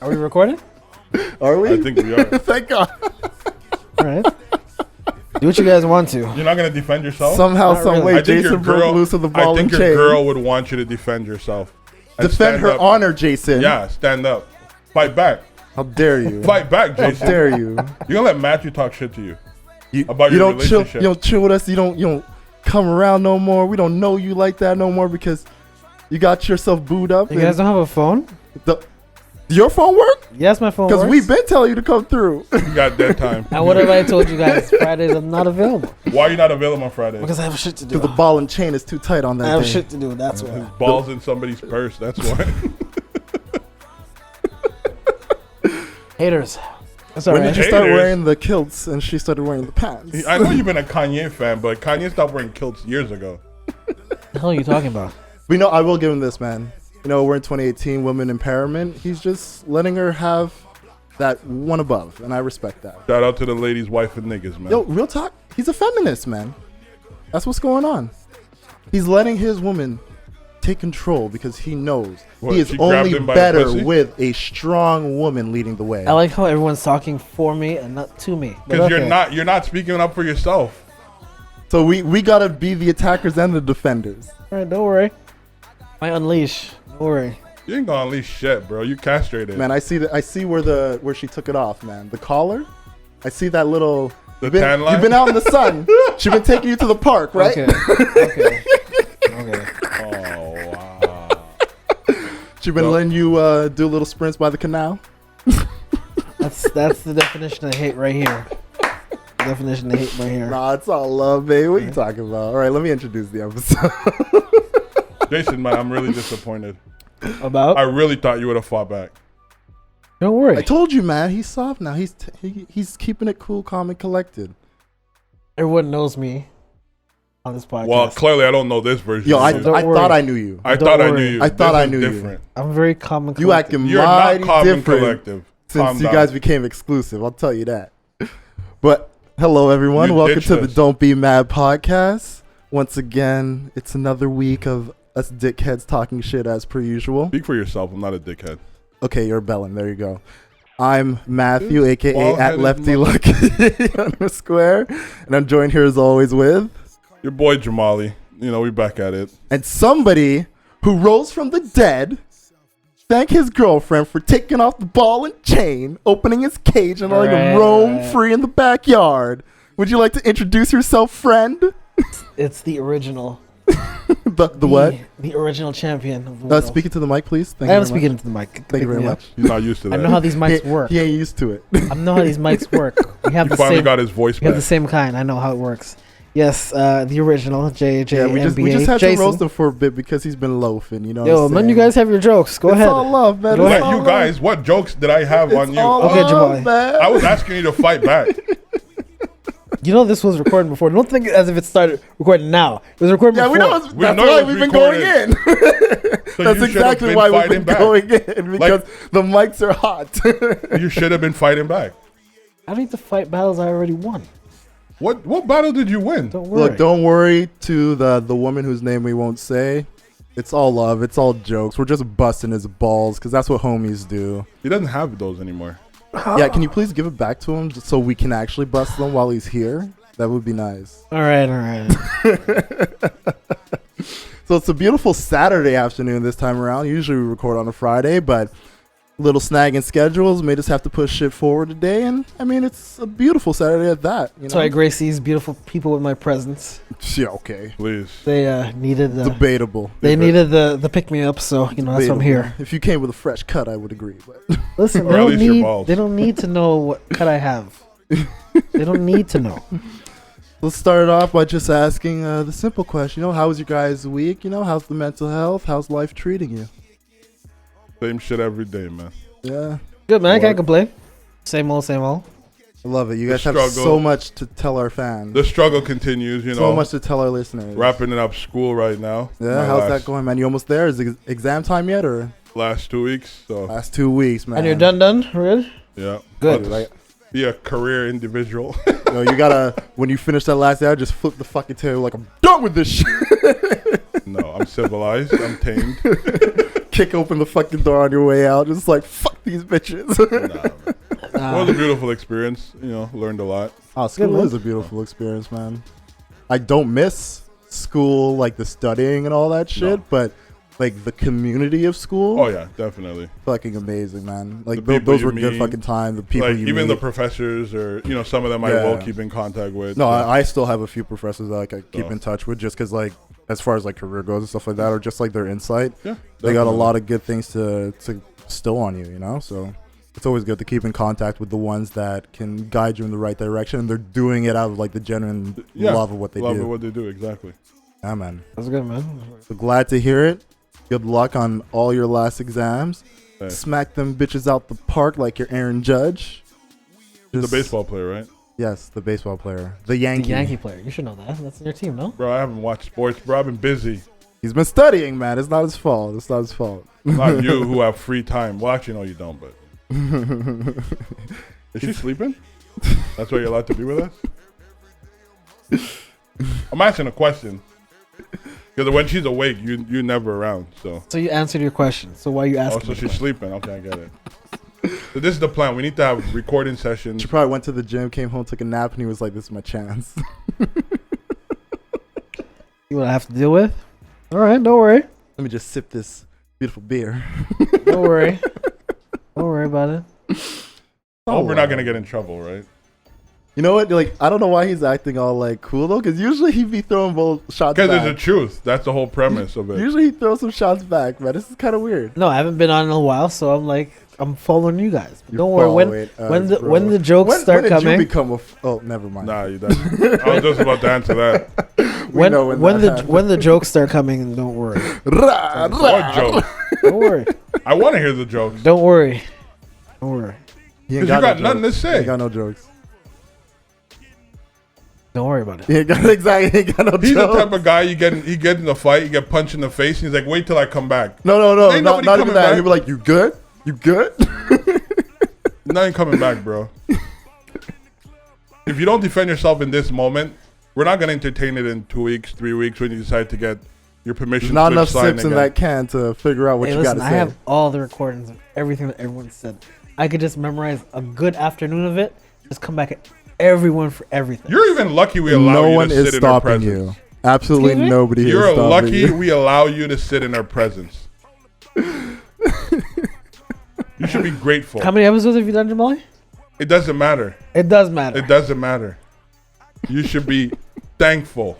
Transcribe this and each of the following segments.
Are we recording? Are we? I think we are. Thank God. All right. Do what you guys want to. You're not gonna defend yourself. Somehow, Not some really. way, I think Jason your broke girl. loose of the ball I think and your chain. girl would want you to defend yourself. And Defend stand her up. honor, Jason. Yeah, stand up. Fight back. How dare you? Fight back, How Jason. dare you? You're gonna let Matthew talk shit to you. You, About you your don't chill. relationship. You don't chill with us. You don't come around no more. We don't know you like that no more because you got yourself booed up. You guys don't have a phone? Your phone work? Yes, my phone Because works. we've been telling you to come through. You got dead time. And what have I told you guys? Fridays I'm not available. Why are you not available on Friday? Because I have shit to do. Because the ball and chain is too tight on that I have day. shit to do. That's why. Balls in somebody's purse. That's why. Haters. That's all When right. did you start Haters. wearing the kilts and she started wearing the pants? I know you've been a Kanye fan, but Kanye stopped wearing kilts years ago. What the hell are you talking about? We know. I will give him this, man. You know, we're in 2018, women empowerment. He's just letting her have that one above, and I respect that. Shout out to the ladies, wife, and niggas, man. Yo, real talk. He's a feminist, man. That's what's going on. He's letting his woman take control because he knows What, he is she grabbed only him by the better pussy? with a strong woman leading the way. I like how everyone's talking for me and not to me. But Because okay. you're not speaking up for yourself. So we gotta be the attackers and the defenders. All right, don't worry. I unleash. Don't worry. You ain't gonna unleash shit, bro. You castrated. Man, I see where she took it off, man. The collar. I see that little. The You've been, tan line? you've been out in the sun. She's been taking you to the park, right? Okay. Okay. Okay. Oh wow. She's been letting you do little sprints by the canal. That's the definition of hate right here. Definition of hate right here. Nah, it's all love, baby. What are you talking about? All right, let me introduce the episode. Jason, man, I'm really disappointed. About? I really thought you would have fought back. Don't worry. I told you, man. He's soft now. He's keeping it cool, calm, and collected. Everyone knows me on this podcast. Well, clearly I don't know this version. Yo, of I you. Don't worry. thought I knew you. I Don't thought I worry. knew you. I thought This I is knew you. different. I'm very calm and You collected. acting You're not mighty calm and different collective. since Calm you down. guys became exclusive. I'll tell you that. But hello, everyone. You Welcome ditched to the us. Don't Be Mad podcast. Once again, it's another week of us dickheads talking shit as per usual. Speak for yourself. I'm not a dickhead. Okay, you're Bellin. There you go. I'm Matthew, aka at Bald-headed Lefty Lucky on the square, and I'm joined here as always with Your boy Jamali. You know, we back at it. and somebody who rose from the dead. Thank his girlfriend for taking off the ball and chain, opening his cage, and letting him roam free in the backyard. Would you like to introduce yourself, friend? It's the original. The what? The original champion of the world. Speaking to the mic, please. Thank I you am very speaking much. into the mic. Thank you very Pick me much. He's not used to I that. know how these mics work. He ain't used to it. I know how these mics work. We have He the finally same. got his voice We have back. the same kind. I know how it works. Yes, the original JJ Yeah, we just had Jason. to roast him for a bit because he's been loafing. You know. Yo, what I'm man, you saying? guys have your jokes. Go It's ahead. all love, man. Go It's ahead. all Let you love. guys, what jokes did I have on It's you? all Okay, love, Jamali. man. I was asking you to fight back. You know this was recorded before. Don't think as if it started recording now. It was recorded Yeah, before. we know. That's We know why it was we've been going recorded. in. So That's you should have exactly been why we've been fighting back. going in because the mics are hot. You should have been fighting back. I need to fight battles I already won. What battle did you win? Don't worry. Look, don't worry to the woman whose name we won't say. It's all love. It's all jokes. We're just busting his balls because that's what homies do. He doesn't have those anymore. Yeah, can you please give it back to him just so we can actually bust them while he's here? That would be nice. All right. So it's a beautiful Saturday afternoon this time around. Usually we record on a Friday, but little snag in schedules made us have to push shit forward today. And I mean, it's a beautiful Saturday at that. You know? So I grace these beautiful people with my presence. Yeah, okay. Please. They needed the Debatable. they needed the pick me up. So you know that's why I'm Debatable. here. If you came with a fresh cut, I would agree. But Listen, Or they at don't least your need balls. they don't need to know what cut I have. They don't need to know. let's start it off by just asking the simple question. You know, how was your guys' week? You know, how's the mental health? How's life treating you? Same shit every day, man. Yeah, Good man, I Work. can't complain. Same old, same old. I love it. You The guys have struggle. so much to tell our fans. The struggle continues, you So know. much to tell our listeners. Wrapping it up school right now. Yeah, My how's last- that going, man? You almost there? Is it exam time yet, or Last 2 weeks, so last 2 weeks, man? And you're done, really? yeah. Good. Dude, Be a career individual. yo, you gotta when you finish that last hour, just flip the fucking tail like I'm done with this shit. No, I'm civilized. I'm tamed. kick open the fucking door on your way out. Just like, fuck these bitches. It was a beautiful experience. You know, learned a lot. Oh, school is a beautiful experience, man. I don't miss school, like the studying and all that shit, but like the community of school. Oh yeah, definitely. Fucking amazing, man. Like those were good fucking time. The people like you even meet. the professors, or you know, some of them I will keep in contact with. No, I still have a few professors that like, I keep in touch with, just because like as far as like career goes and stuff like that, or just like their insight. Yeah, they got a lot of good things to still on you, you know. So it's always good to keep in contact with the ones that can guide you in the right direction, and they're doing it out of like the genuine love of what they do. Love of what they do, exactly. Yeah, man. That's good, man. So glad to hear it. Good luck on all your last exams. Thanks. Smack them bitches out the park like you're Aaron Judge. The baseball player, right? Yes, the baseball player. The Yankee player. You should know that. That's in your team, no? Bro, I haven't watched sports, bro. I've been busy. He's been studying, man. It's not his fault. It's not his fault. Not you who have free time. Well, actually, no, you don't, but... Is she sleeping? That's why you're allowed to be with us? I'm asking a question. Because when she's awake, you're never around. So you answered your question. So why are you asking? Oh, so she's sleeping. Okay, I get it. So this is the plan. We need to have recording sessions. She probably went to the gym, came home, took a nap, and he was like, "This is my chance." You what I have to deal with? All right, don't worry. Let me just sip this beautiful beer. Don't worry. Don't worry about it. I hope we're not gonna get in trouble, right? You know what? Like, I don't know why he's acting all like cool though, because usually he'd be throwing both shots back. Because it's the truth. That's the whole premise of it. Usually he throws some shots back, man. This is kind of weird. No, I haven't been on in a while, so I'm following you guys. But don't worry. When the jokes start coming. When did you become oh, never mind. Nah, you don't. I was just about to answer that. when the jokes start coming, don't worry. What jokes? Don't worry. I want to hear the jokes. Don't worry. Don't worry. Because you got nothing to say. He ain't got no jokes. Don't worry about it. He ain't got no He's jokes. the type of guy he get in a fight, you get punched in the face, and he's like, "Wait till I come back." No, Ain't not even that. back. He'll be like, "You good? You good?" Nothing coming back, bro. If you don't defend yourself in this moment, we're not gonna entertain it in 2 weeks, 3 weeks when you decide to get your permission. There's not enough sips in that can to figure out what you got to say. I have all the recordings of everything that everyone said. I could just memorize a good afternoon of it. Just come back at everyone for everything. You're even lucky we allow you to sit in our presence. No one is stopping you. Absolutely nobody is stopping you. You're lucky we allow you to sit in our presence. You should be grateful. How many episodes have you done, Jamali? It doesn't matter. It does matter. It doesn't matter. You should be thankful.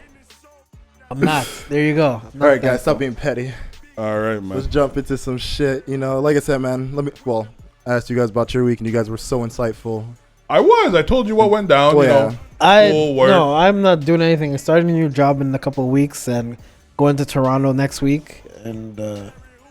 I'm not. There you go. All right, guys, stop being petty. All right, man. Let's jump into some shit. You know, like I said, man, I asked you guys about your week, and you guys were so insightful. I told you what went down. Well, No, I'm not doing anything. I started a new job in a couple of weeks and going to Toronto next week. And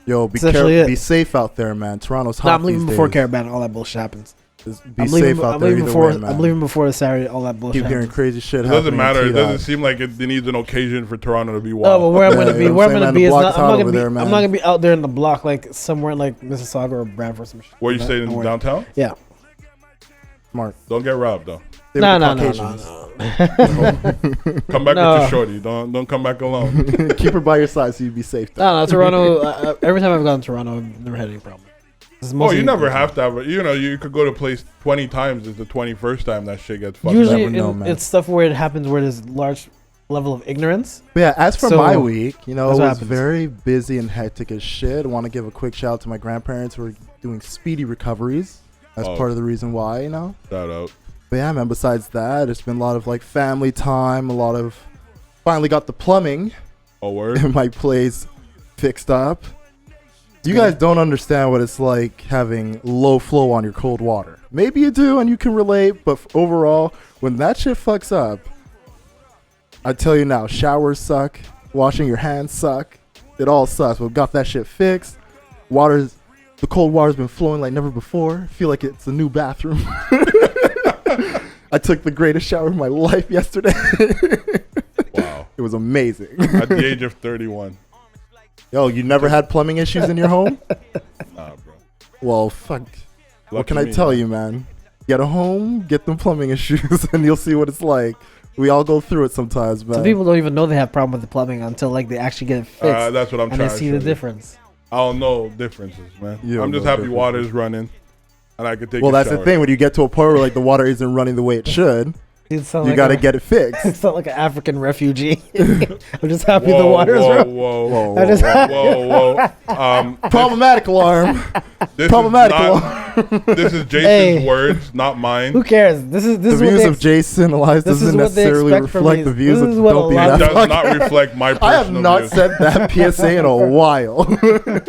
yo, be careful, be safe out there, man. Toronto's hot. I'm leaving before Carabana. All that bullshit happens. Be safe out there. I'm leaving before the Saturday. All that bullshit. Keep hearing crazy shit. It doesn't matter. It doesn't seem like it needs an occasion for Toronto to be wild. Oh, but where I'm gonna be, is not. I'm not gonna be out there in the block, like somewhere in like Mississauga or Brantford. Some shit. Where you staying in downtown? Yeah. Smart. Don't get robbed though. No. Come back with your shorty. Don't come back alone. Keep her by your side so you be safe. No, Toronto. Every time I've gone to Toronto, I've never had any problem. Oh, you never have to have it. You know, you could go to a place 20 times. It's the 21st time that shit gets fucked. Usually, it's stuff where it happens where there's large level of ignorance. But yeah, as for my week, you know, it was very busy and hectic as shit. I want to give a quick shout out to my grandparents who are doing speedy recoveries. That's part of the reason why, you know. Shout out. But yeah, man, besides that, it's been a lot of like family time, finally got the plumbing in my place fixed up. You guys don't understand what it's like having low flow on your cold water. Maybe you do and you can relate, but overall, when that shit fucks up, I tell you now, showers suck, washing your hands suck, it all sucks. We've got that shit fixed. The cold water's been flowing like never before. I feel like it's a new bathroom. I took the greatest shower of my life yesterday. Wow. It was amazing. At the age of 31. Yo, you never had plumbing issues in your home? Nah, bro. Well, fuck. What can I tell you, man? Get a home, get them plumbing issues, and you'll see what it's like. We all go through it sometimes, man. Some people don't even know they have problem with the plumbing until like they actually get it fixed. That's what I'm trying to say. And they see the difference. I don't know differences, man. You don't I'm just know happy differences. water's running, and I can take. Well, a that's shower. the thing. When you get to a point where like the water isn't running the way it should, You sound you like got to a- get it fixed. It's not like an African refugee. I'm just happy Whoa, the water's whoa, running. whoa, Whoa, I just- whoa, whoa. Problematic alarm. This Problematic is alarm. not, This is Jason's Hey. words, not mine. Who cares? This is The what views they of Jason Elias this is doesn't what they necessarily expect from reflect me. the views This of is what Don't Be a lot It of- That does Podcast. not reflect my personal I have not views. said that PSA in a while.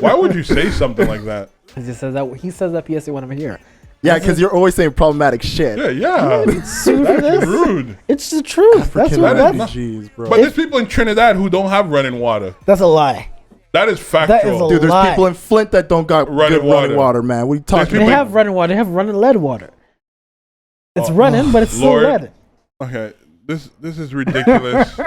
Why would you say something like that? He just says that. He says that PSA when I'm here. Yeah, because you're always saying problematic shit. Yeah. Sued for That's this? rude. It's the truth. That's Freaking what. that is That's, refugees, bro. But there's people in Trinidad who don't have running water. that's a lie. That is factual. That is a Dude, there's lie. people in Flint that don't got Running good running water. water, man. What are you talking They people- about? have running water. They have running lead water. It's Oh, running, but it's still Lord. lead. Okay, this is ridiculous.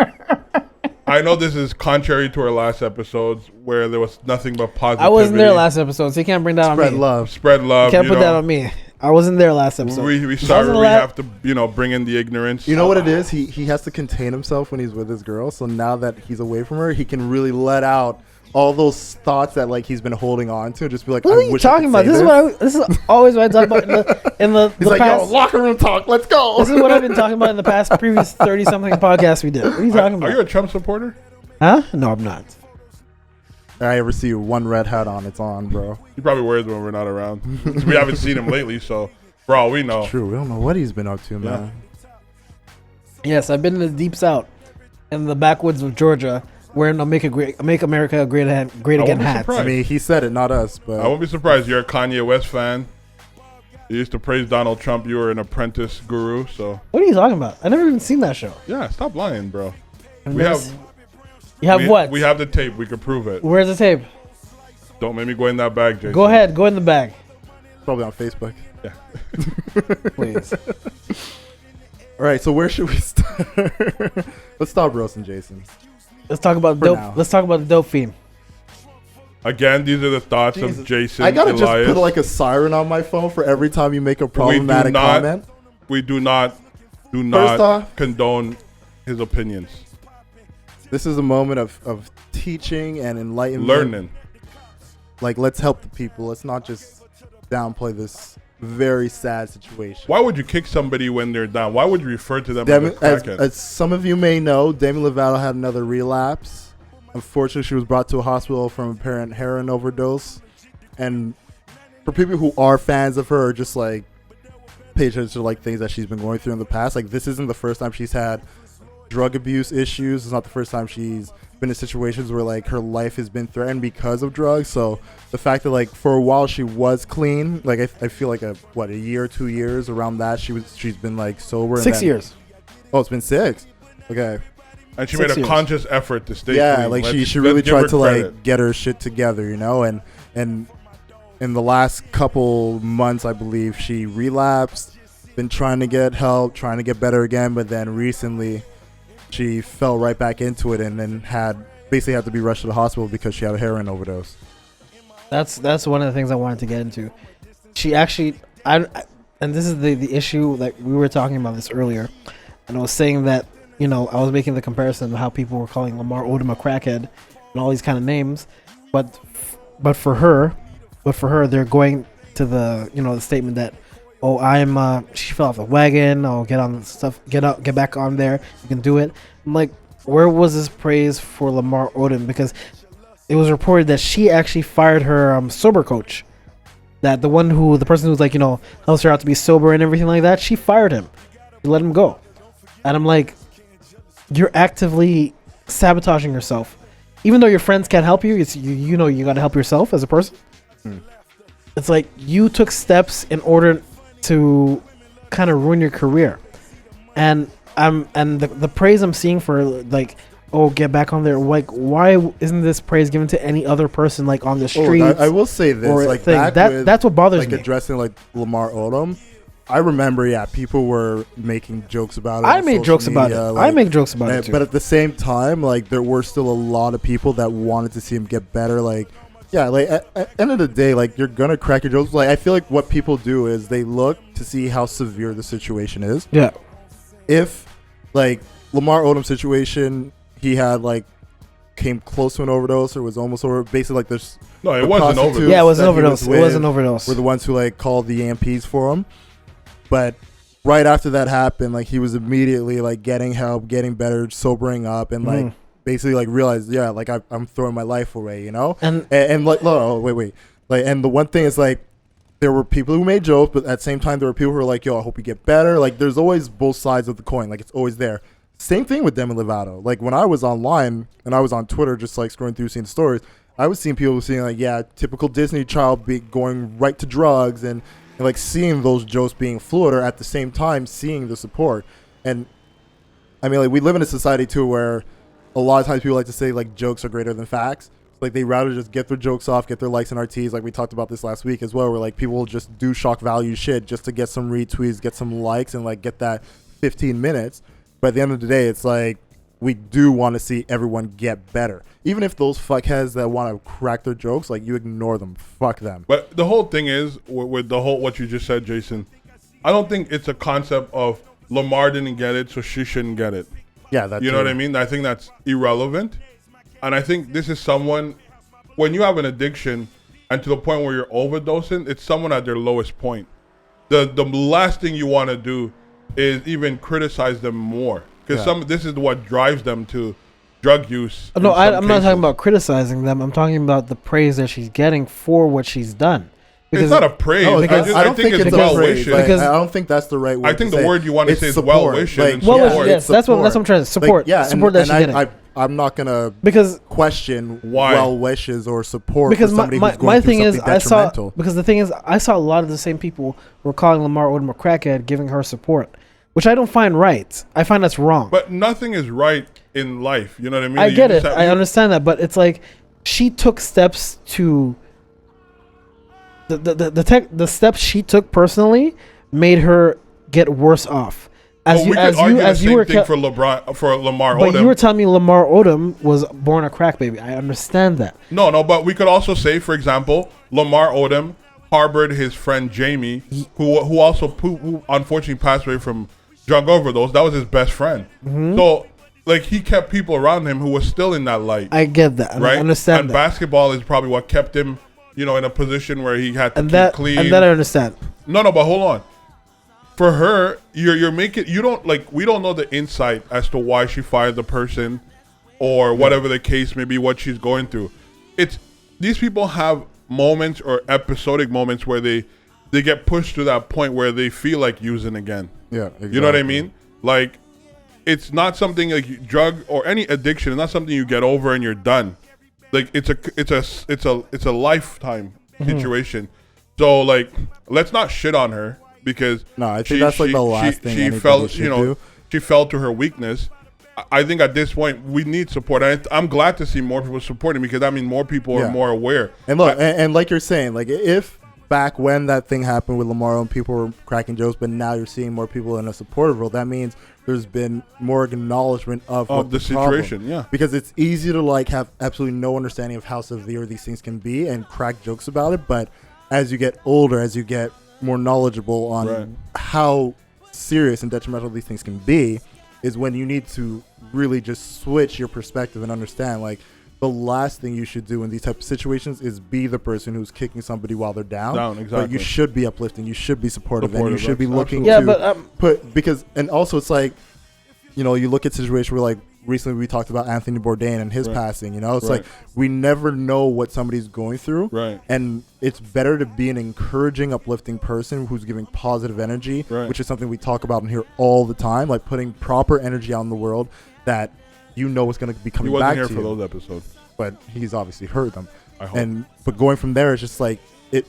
I know this is contrary to our last episodes where there was nothing but positivity. I wasn't there last episode, so you can't bring that Spread on me. love. Spread love. You can't put know. that on me. I wasn't there last episode. We sorry Wasn't we allowed- have to bring in the ignorance. You know what it is? He has to contain himself when he's with his girl. So now that he's away from her, he can really let out all those thoughts that like he's been holding on to. Just be like, What I are you wish I talking could about? say This is always what I talk about in the He's like, past. yo, locker room talk. Let's go. This is what I've been talking about in the past previous 30-something podcasts we did. What are you talking Are about? you a Trump supporter? Huh? No, I'm not. I ever see you one red hat on, it's on, bro. He probably wears when we're not around. We haven't seen him lately, so for all we know. True. We don't know what he's been up to, man. Yes, I've been in the deep south, in the backwoods of Georgia, wearing a Make America Great Again won't be hats. surprised. I mean, he said it, not us, but I won't be surprised. You're a Kanye West fan. You used to praise Donald Trump. You were an apprentice guru, so What are you talking about? I never even seen that show. yeah, stop lying, bro. I've We never have- s- You have we, what? We have the tape. We can prove it. Where's the tape? Don't make me go in that bag, Jason. Go ahead. Go in the bag, probably on Facebook. please. All right, so where should we start? Let's stop roasting Jason. Let's talk about For dope. now. Let's talk about the dope fiend. Again, these are the thoughts Jesus. of Jason. I gotta Elias. just put like a siren on my phone for every time you make a problematic not- comment. We do not off- condone his opinions. This is a moment of teaching and enlightenment. Learning. Like, let's help the people. Let's not just downplay this very sad situation. Why would you kick somebody when they're down? Why would you refer to them Demi, as a crackhead? as some of you may know, Demi Lovato had another relapse. Unfortunately, she was brought to a hospital from apparent heroin overdose. And for people who are fans of her, or just like pay attention to like things that she's been going through in the past, like this isn't the first time she's had drug abuse issues. It's not the first time she's been in situations where like her life has been threatened because of drugs. So the fact that like for a while she was clean, like I feel like a year, 2 years around that she's been like sober. 6 and then, years. Oh, it's been 6. Okay. and she 6 made a years. conscious effort to stay Yeah, clean. like Let's- she really let's give her tried to credit. like get her shit together, you know, and in the last couple months, I believe she relapsed, been trying to get help, trying to get better again, but then recently she fell right back into it and then basically had to be rushed to the hospital because she had a heroin overdose. That's one of the things I wanted to get into. She actually, and this is the issue. Like we were talking about this earlier, and I was saying that I was making the comparison of how people were calling Lamar Odom a crackhead and all these kind of names, but for her, they're going to the the statement that she fell off the wagon. Oh, get on the stuff, get back on there. You can do it. I'm like, where was this praise for Lamar Odom? Because it was reported that she actually fired her sober coach. That the person who's like, helps her out to be sober and everything like that, she fired him. She let him go. And I'm like, you're actively sabotaging yourself. Even though your friends can't help you, you got to help yourself as a person. It's like you took steps in order to kind of ruin your career. And the praise I'm seeing for like, oh, get back on there. Like, why isn't this praise given to any other person like on the streets? I will say this, or like thing? That's what bothers like me. addressing like Lamar Odom. I remember, people were making jokes about it. I on made social jokes about it. media, I make jokes about it too. But at the same time, like there were still a lot of people that wanted to see him get better. Like, yeah, like at end of the day, like you're gonna crack your jokes. Like I feel like what people do is they look to see how severe the situation is. Yeah. If like Lamar Odom's situation, he had like came close to an overdose or was almost over. Basically, like there's No, it wasn't overdose. Yeah, it was an that he overdose. It with was an overdose. Were the ones who like called the EMPs for him, but right after that happened, like he was immediately like getting help, getting better, sobering up, and like basically like realized, yeah, like I'm throwing my life away, you know. And like, no, wait, like, and the one thing is like, there were people who made jokes, but at the same time, there were people who were like, yo, I hope you get better. Like, there's always both sides of the coin. Like, it's always there. Same thing with Demi Lovato. Like, when I was online and I was on Twitter, just like scrolling through, seeing the stories, I was seeing people saying like, yeah, typical Disney child going right to drugs and like seeing those jokes being fluid, or at the same time seeing the support. And I mean, like, we live in a society too where a lot of times people like to say like jokes are greater than facts. Like, they rather just get their jokes off, get their likes and RTs. Like we talked about this last week as well, where like people will just do shock value shit just to get some retweets, get some likes, and like get that 15 minutes. But at the end of the day, it's like, we do want to see everyone get better. Even if those fuckheads that want to crack their jokes, like, you ignore them. Fuck them. But the whole thing is, with the whole, what you just said, Jason, I don't think it's a concept of Lamar didn't get it, so she shouldn't get it. Yeah, that's You know what I mean? I think that's irrelevant. And I think this is someone, when you have an addiction and to the point where you're overdosing, it's someone at their lowest point. The last thing you want to do is even criticize them more. Because this is what drives them to drug use. No, I'm not talking about criticizing them. I'm talking about the praise that she's getting for what she's done. Because it's not a praise. No, I don't think it's well wishing. Like, I don't think that's the right word. I think the word you want to say is well wishing. Yes, that's what I'm trying to support. Like, support that she's getting. I'm not gonna question why well wishes or support. Because for somebody who's going my through thing is, detrimental. because the thing is, I saw a lot of the same people who were calling Lamar Odom a crackhead, giving her support, which I don't find right. I find that's wrong. But nothing is right in life. You know what I mean? I get it. I understand that, but it's like she took steps to the steps she took personally made her get worse off. As you were for Lamar Odom. But you were telling me Lamar Odom was born a crack baby. I understand that. No, but we could also say, for example, Lamar Odom harbored his friend Jamie, who unfortunately passed away from drug overdose. That was his best friend. Mm-hmm. So, like, he kept people around him who was still in that light. I get that. Right? I understand and that. basketball is probably what kept him, in a position where he had to keep clean. And that I understand. No, but hold on. For her, you're making, we don't know the insight as to why she fired the person or whatever the case may be, what she's going through. These people have moments or episodic moments where they get pushed to that point where they feel like using again. Yeah, exactly. You know what I mean? Like, it's not something like drug or any addiction. It's not something you get over and you're done. Like, it's a lifetime situation. So, like, let's not shit on her. Because I think that's like the last thing she felt, she fell to her weakness. I think at this point we need support. I'm glad to see more people supporting because I mean more people are more aware. And look, and like you're saying, like if back when that thing happened with Lamar and people were cracking jokes, but now you're seeing more people in a supportive role, that means there's been more acknowledgement of the situation. Problem. Yeah, because it's easy to like have absolutely no understanding of how severe these things can be and crack jokes about it. But as you get older, as you get more knowledgeable on how serious and detrimental these things can be, is when you need to really just switch your perspective and understand, like, the last thing you should do in these type of situations is be the person who's kicking somebody while they're down. Exactly. But you should be uplifting, you should be supportive, and you should be looking and also it's like, you look at situations where, like, recently we talked about Anthony Bourdain and his passing, it's like we never know what somebody's going through, and it's better to be an encouraging, uplifting person who's giving positive energy, which is something we talk about in here all the time, like putting proper energy out in the world that is going to be coming back to you. He wasn't here for those episodes, but he's obviously heard them. I hope. But going from there, it's just like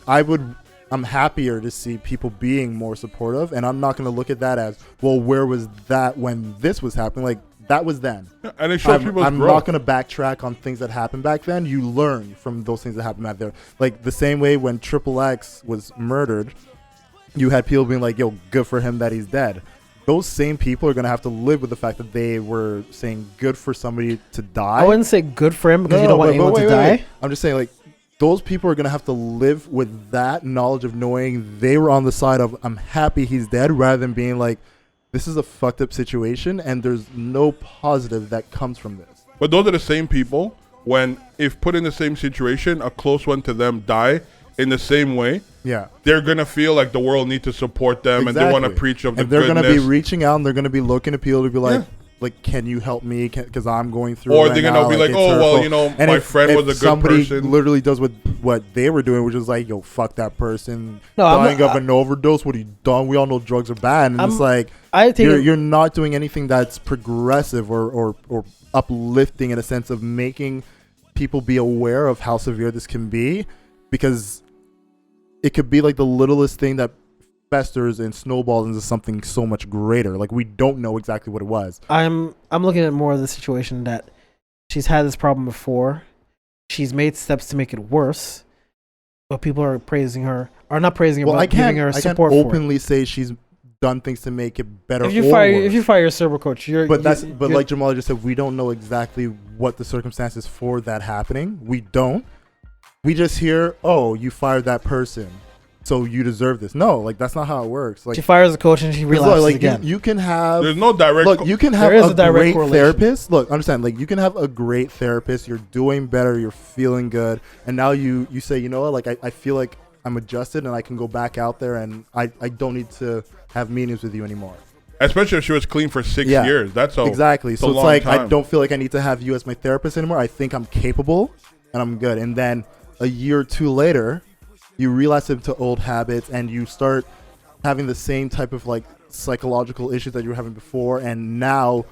I'm happier to see people being more supportive, and I'm not going to look at that as, well, where was that when this was happening? Like, that was then. Yeah, and it shows people's I'm growth. not going to backtrack on things that happened back then. You learn from those things that happened back there. Like, the same way when Triple X was murdered, you had people being like, yo, good for him that he's dead. Those same people are going to have to live with the fact that they were saying good for somebody to die. I wouldn't say good for him because you don't want anyone to die. I'm just saying, like, those people are going to have to live with that knowledge of knowing they were on the side of, I'm happy he's dead, rather than being like, this is a fucked up situation and there's no positive that comes from this. But those are the same people when, if put in the same situation, a close one to them die in the same way, they're going to feel like the world needs to support them and they want to preach of the goodness. And they're going to be reaching out and they're going to be looking to people to be like, can you help me? Because I'm going through. Or they're gonna be like, oh well, you know, and my friend was a good somebody person. Literally does what they were doing, which is like, yo, fuck that person dying of an overdose. What are you done? We all know drugs are bad, and it's like you're not doing anything that's progressive or uplifting in a sense of making people be aware of how severe this can be, because it could be like the littlest thing that festers and snowballs into something so much greater. Like, we don't know exactly what it was. I'm looking at more of the situation that she's had this problem before. She's made steps to make it worse, but people are praising her, or not praising her, but giving her support. I can't openly say she's done things to make it better. If you fire your server coach, but like Jamal just said, we don't know exactly what the circumstances for that happening. We don't. We just hear, oh, you fired that person, so you deserve this. No, like, that's not how it works. Like, she fires a coach and she relapses again. You can have. There's no direct. Look, you can have a great therapist. Look, understand. Like, you can have a great therapist. You're doing better. You're feeling good, and now you say, you know what? Like, I feel like I'm adjusted and I can go back out there, and I don't need to have meetings with you anymore. Especially if she was clean for 6 years. That's exactly. So it's like, I don't feel like I need to have you as my therapist anymore. I think I'm capable and I'm good. And then a year or two later, you relapse into old habits and you start having the same type of like psychological issues that you were having before, and now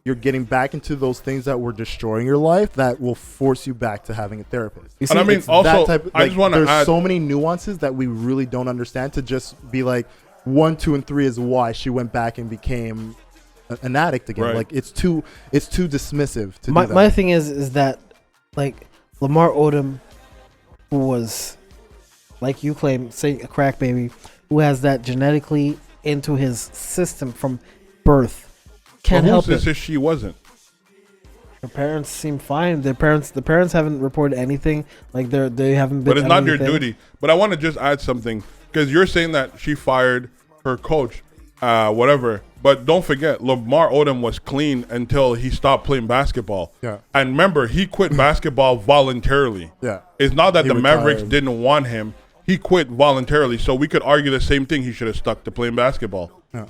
you're getting back into those things that were destroying your life that will force you back to having a therapist. You see, and I mean, also, I just want to add, there's so many nuances that we really don't understand to just be like 1, 2, and 3 is why she went back and became an addict again. Right. Like, it's too dismissive to do that. My thing is that, like, Lamar Odom, who was, like you claim, say a crack baby, who has that genetically into his system from birth, can't help it. Who says if she wasn't? Her parents seem fine. The parents haven't reported anything. Like, they haven't been. But it's not your duty. But I want to just add something, because you're saying that she fired her coach, whatever. But don't forget, Lamar Odom was clean until he stopped playing basketball. Yeah. And remember, he quit basketball voluntarily. Yeah. It's not that the Mavericks didn't want him. He quit voluntarily. So we could argue the same thing. He should have stuck to playing basketball. Yeah.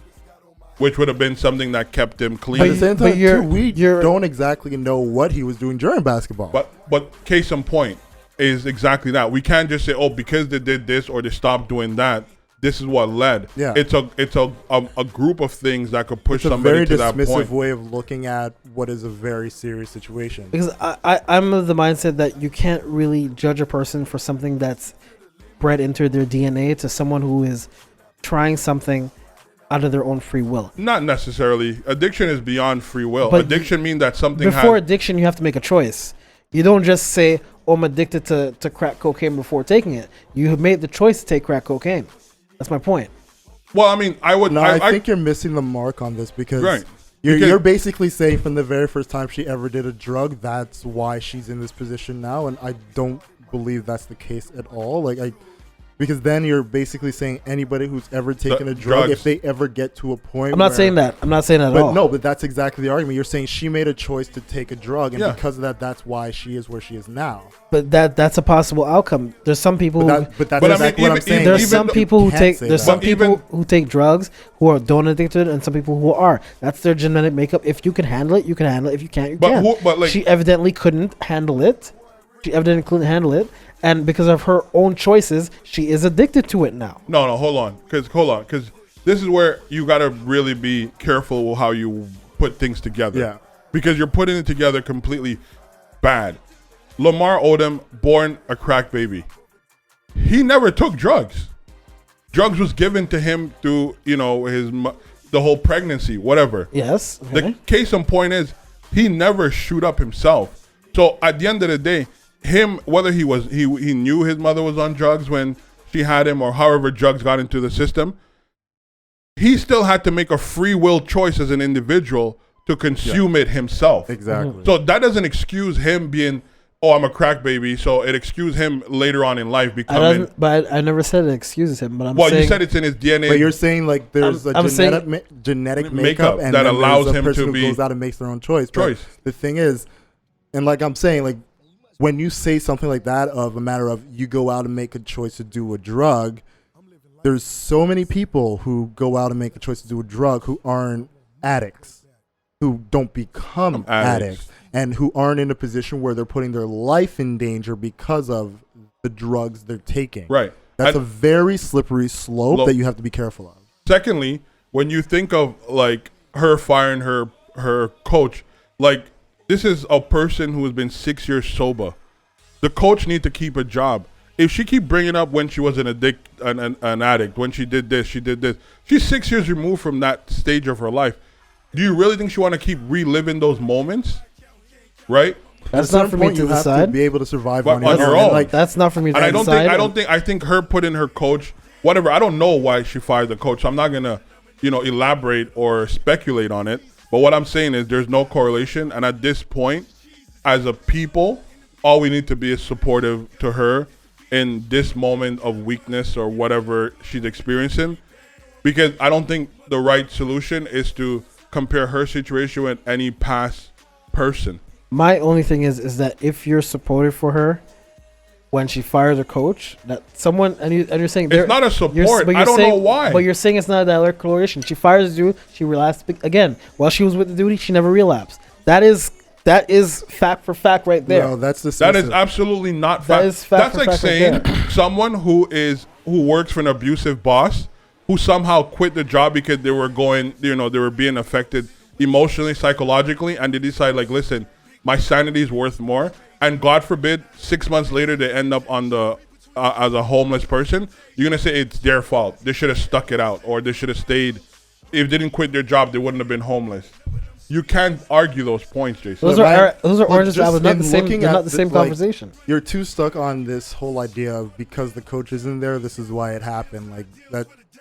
Which would have been something that kept him clean. But at the same time, too, we don't exactly know what he was doing during basketball. But case in point is exactly that. We can't just say, oh, because they did this or they stopped doing that, this is what led. Yeah. It's a group of things that could push somebody to that point. It's a very dismissive way of looking at what is a very serious situation. Because I'm of the mindset that you can't really judge a person for something that's bred into their DNA to someone who is trying something out of their own free will. Not necessarily. Addiction is beyond free will. But addiction means that something before addiction, you have to make a choice. You don't just say, oh, I'm addicted to crack cocaine before taking it. You have made the choice to take crack cocaine. That's my point. Well, I mean, I think you're missing the mark on this, because you're basically saying from the very first time she ever did a drug, that's why she's in this position now, and I don't believe that's the case at all. Because then you're basically saying anybody who's ever taken a drug, if they ever get to a point. I'm not saying that at all. No, but that's exactly the argument. You're saying she made a choice to take a drug, and because of that, that's why she is where she is now. But that's a possible outcome. There's some people. That's exactly what I'm saying. There's some people who take. There's some people who take drugs who don't addict to it, and some people who are. That's their genetic makeup. If you can handle it, you can handle it. If you can't, you can't. She evidently couldn't handle it. And because of her own choices, she is addicted to it now. No, hold on. Because this is where you got to really be careful with how you put things together. Yeah. Because you're putting it together completely bad. Lamar Odom, born a crack baby. He never took drugs. Drugs was given to him through, the whole pregnancy, whatever. Yes. Okay. The case in point is he never shoot up himself. So at the end of the day, whether he knew his mother was on drugs when she had him, or however drugs got into the system, he still had to make a free will choice as an individual to consume it himself. Exactly. Mm-hmm. So that doesn't excuse him being, oh, I'm a crack baby. So it excuses him later on in life becoming. But I never said it excuses him. But I'm saying, you said it's in his DNA. But you're saying like there's a genetic makeup and that allows a him person to who be goes out and makes their own choice. But the thing is, and like I'm saying, like, when you say something like that of a matter of you go out and make a choice to do a drug, there's so many people who go out and make a choice to do a drug who aren't addicts, who don't become addicts, and who aren't in a position where they're putting their life in danger because of the drugs they're taking. Right. That's a very slippery slope that you have to be careful of. Secondly, when you think of like her firing her coach, like this is a person who has been 6 years sober. The coach needs to keep a job. If she keep bringing up when she was an addict, when she did this, she's 6 years removed from that stage of her life. Do you really think she want to keep reliving those moments? Right? That's not for me to you decide. have to be able to survive on your your own. own. Like, that's not for me to decide. I think her putting her coach, whatever. I don't know why she fired the coach. So I'm not gonna, elaborate or speculate on it. But what I'm saying is there's no correlation. And at this point, as a people, all we need to be is supportive to her in this moment of weakness or whatever she's experiencing. Because I don't think the right solution is to compare her situation with any past person. My only thing is that if you're supportive for her when she fires her coach, that someone and you're saying it's not a support. I don't know why. But you're saying it's not a direct correlation. She fires the dude, she relapsed again. While she was with the dude, she never relapsed. That is fact for fact right there. No, that's that is absolutely not fact. That is fact that's like saying someone who works for an abusive boss who somehow quit the job because they were they were being affected emotionally, psychologically, and they decide like, listen, my sanity is worth more. And God forbid, 6 months later, they end up on the as a homeless person. You're going to say it's their fault. They should have stuck it out, or they should have stayed. If they didn't quit their job, they wouldn't have been homeless. You can't argue those points, Jason. Those are oranges. That was not the same. They're not the same conversation. You're too stuck on this whole idea of because the coach isn't there, this is why it happened. Like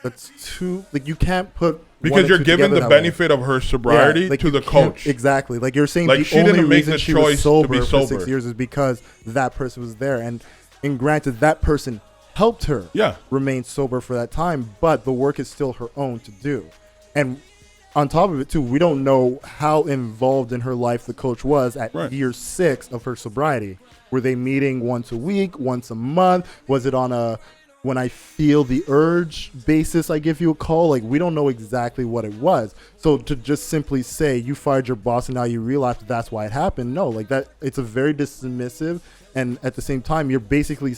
that's too like you can't put because you're giving the benefit of her sobriety to the coach. Exactly. Like you're saying, like the she only didn't make reason the she choice was sober to be for sober 6 years is because that person was there, and granted, that person helped her remain sober for that time, but the work is still her own to do. And on top of it, too, we don't know how involved in her life the coach was at year 6 of her sobriety. Were they meeting once a week, once a month? Was it on a when I feel the urge basis, I give you a call? Like, we don't know exactly what it was. So to just simply say you fired your boss and now you realize that's why it happened, no, like that, it's a very dismissive, and at the same time, you're basically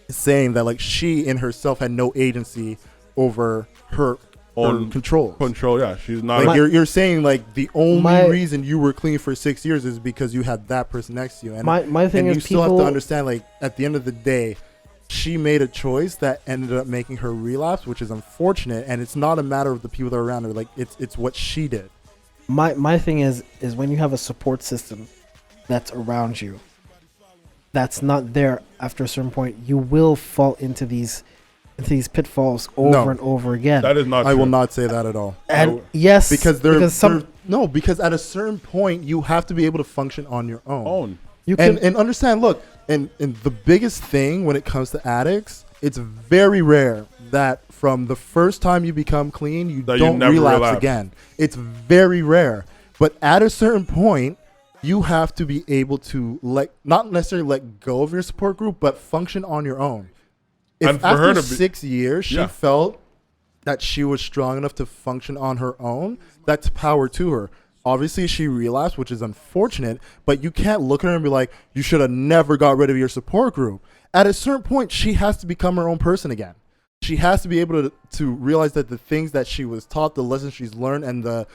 saying that like she in herself had no agency over her own control. Yeah, she's not. Like you're saying like the only reason you were clean for 6 years is because you had that person next to you. And my thing and is you still have to understand, like at the end of the day, she made a choice that ended up making her relapse, which is unfortunate. And it's not a matter of the people that are around her. Like it's what she did. My thing is when you have a support system that's around you, that's not there after a certain point, you will fall into these pitfalls over and over again. That is not true. I will not say that at all. And yes, because because at a certain point you have to be able to function on your own. You can and understand. Look, and the biggest thing when it comes to addicts, it's very rare that from the first time you become clean, you don't relapse again. It's very rare. But at a certain point, you have to be able to not necessarily let go of your support group, but function on your own. If after 6 years she felt that she was strong enough to function on her own, that's power to her. Obviously, she relapsed, which is unfortunate, but you can't look at her and be like, you should have never got rid of your support group. At a certain point, she has to become her own person again. She has to be able to realize that the things that she was taught, the lessons she's learned, and the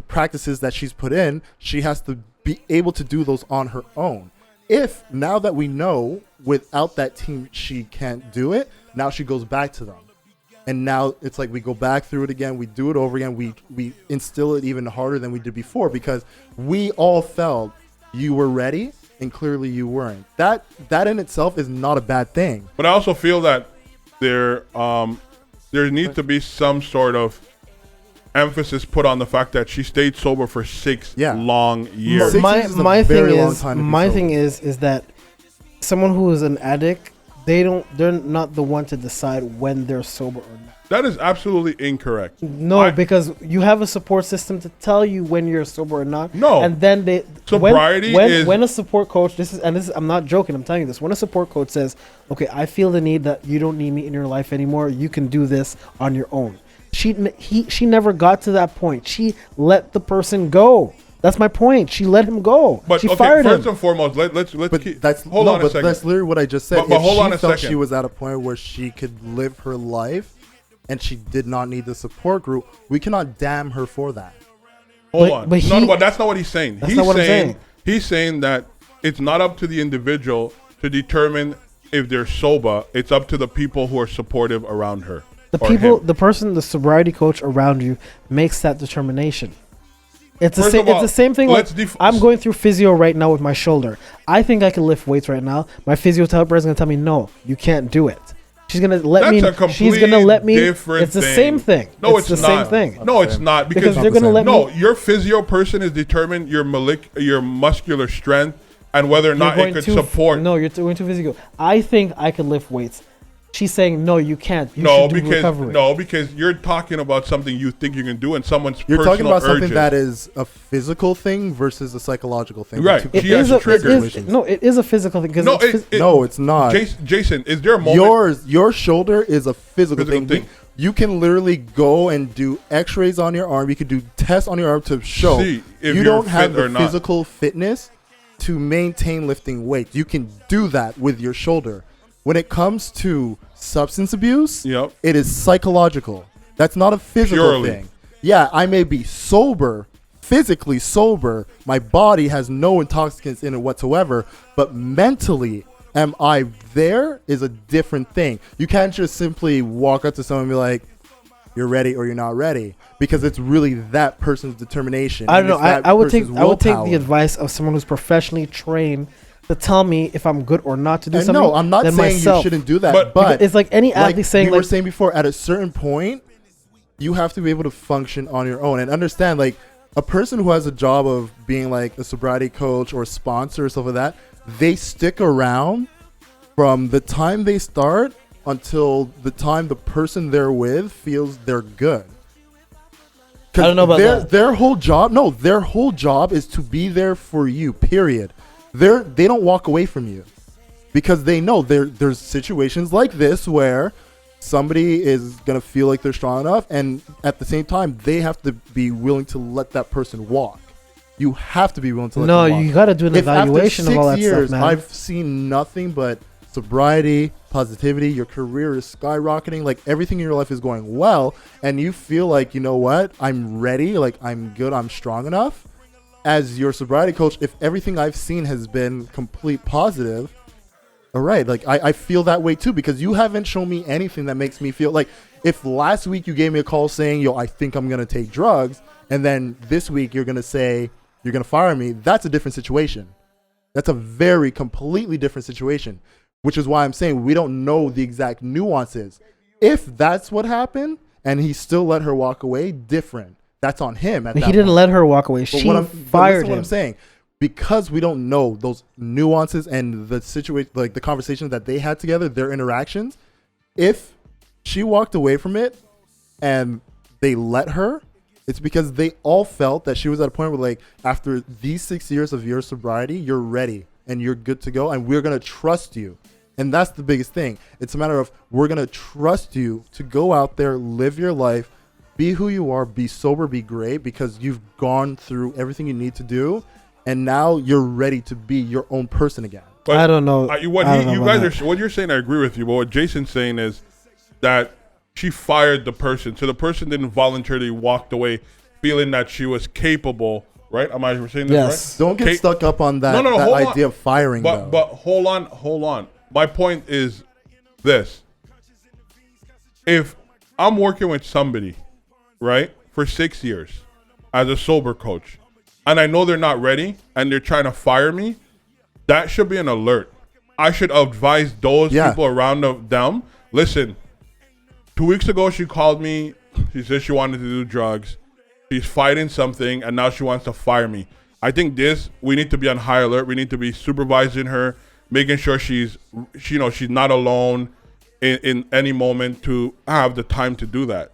practices that she's put in, she has to be able to do those on her own. If now that we know without that team she can't do it, now she goes back to them. And now it's like we go back through it again, we do it over again, we instill it even harder than we did before, because we all felt you were ready and clearly you weren't. That in itself is not a bad thing. But I also feel that there needs to be some sort of emphasis put on the fact that she stayed sober for 6 long years. My thing is that someone who is an addict they're not the one to decide when they're sober or not. That is absolutely incorrect. No, because you have a support system to tell you when you're sober or not. No. And then Sobriety is... when a support coach, I'm not joking, I'm telling you this. When a support coach says, okay, I feel the need that you don't need me in your life anymore, you can do this on your own. She never got to that point. She let the person go. That's my point. She let him go. But she okay, fired first him. and foremost, let's Hold on a second. That's literally what I just said. But if hold she on a felt second. she was at a point where she could live her life and she did not need the support group, we cannot damn her for that. Hold on. But that's not what he's saying. He's saying that it's not up to the individual to determine if they're sober. It's up to the people who are supportive around her. The sobriety coach around you makes that determination. It's the same thing. I'm going through physio right now with my shoulder. I think I can lift weights right now. My physiotherapist is going to tell me, no, you can't do it. She's going to let me. She's going to let me. It's the same thing. No, it's the not. same thing. No, it's not. Because they're going to let me. No, your physio person is determined your muscular strength and whether or not it could support. No, you're going to physio. I think I can lift weights. She's saying, no, you can't. Because you're talking about something you think you can do and someone's You're talking about urges. something that is a physical thing versus a psychological thing. Right. It is a physical thing. No, it's not. Jason, is there a moment? Your shoulder is a physical thing. You can literally go and do x-rays on your arm. You can do tests on your arm to show you don't have the physical fitness to maintain lifting weights. You can do that with your shoulder. When it comes to substance abuse, it is psychological. That's not a physical thing. Yeah, I may be sober, physically sober. My body has no intoxicants in it whatsoever. But mentally, am I there is a different thing. You can't just simply walk up to someone and be like, you're ready or you're not ready. Because it's really that person's determination. I don't know. I would take the advice of someone who's professionally trained to tell me if I'm good or not to do something. No, I'm not saying you shouldn't do that, but it's like any athlete saying, we were saying before, at a certain point, you have to be able to function on your own and understand, like, a person who has a job of being like a sobriety coach or sponsor or stuff like that, they stick around from the time they start until the time the person they're with feels they're good. I don't know about that. Their whole job is to be there for you, period. They don't walk away from you because they know there's situations like this where somebody is going to feel like they're strong enough, and at the same time, they have to be willing to let that person walk. You have to be willing to let them walk. No, you got to do an evaluation of all that stuff, man. I've seen nothing but sobriety, positivity, your career is skyrocketing, like everything in your life is going well, and you feel like, you know what, I'm ready, like I'm good, I'm strong enough. As your sobriety coach, if everything I've seen has been complete positive, all right, like I feel that way too, because you haven't shown me anything that makes me feel like, if last week you gave me a call saying, yo, I think I'm going to take drugs, and then this week you're going to say you're going to fire me, that's a different situation. That's a very completely different situation, which is why I'm saying we don't know the exact nuances. If that's what happened and he still let her walk away, different. That's on him. He didn't let her walk away. She fired him. What I'm saying, because we don't know those nuances and the situation, like the conversations that they had together, their interactions. If she walked away from it and they let her, it's because they all felt that she was at a point where, like, after these 6 years of your sobriety, you're ready and you're good to go, and we're gonna trust you. And that's the biggest thing. It's a matter of, we're gonna trust you to go out there, live your life, be who you are, be sober, be great, because you've gone through everything you need to do, and now you're ready to be your own person again. But I don't know. What you're saying, I agree with you. But what Jason's saying is that she fired the person, so the person didn't voluntarily walk away, feeling that she was capable. Right? Am I saying this right? Don't get stuck up on that idea of firing. But hold on. My point is this: if I'm working with somebody, right, for 6 years as a sober coach, and I know they're not ready and they're trying to fire me, that should be an alert. I should advise those people around them. Listen, 2 weeks ago she called me. She said she wanted to do drugs. She's fighting something, and now she wants to fire me. I think we need to be on high alert. We need to be supervising her, making sure she's not alone in any moment to have the time to do that.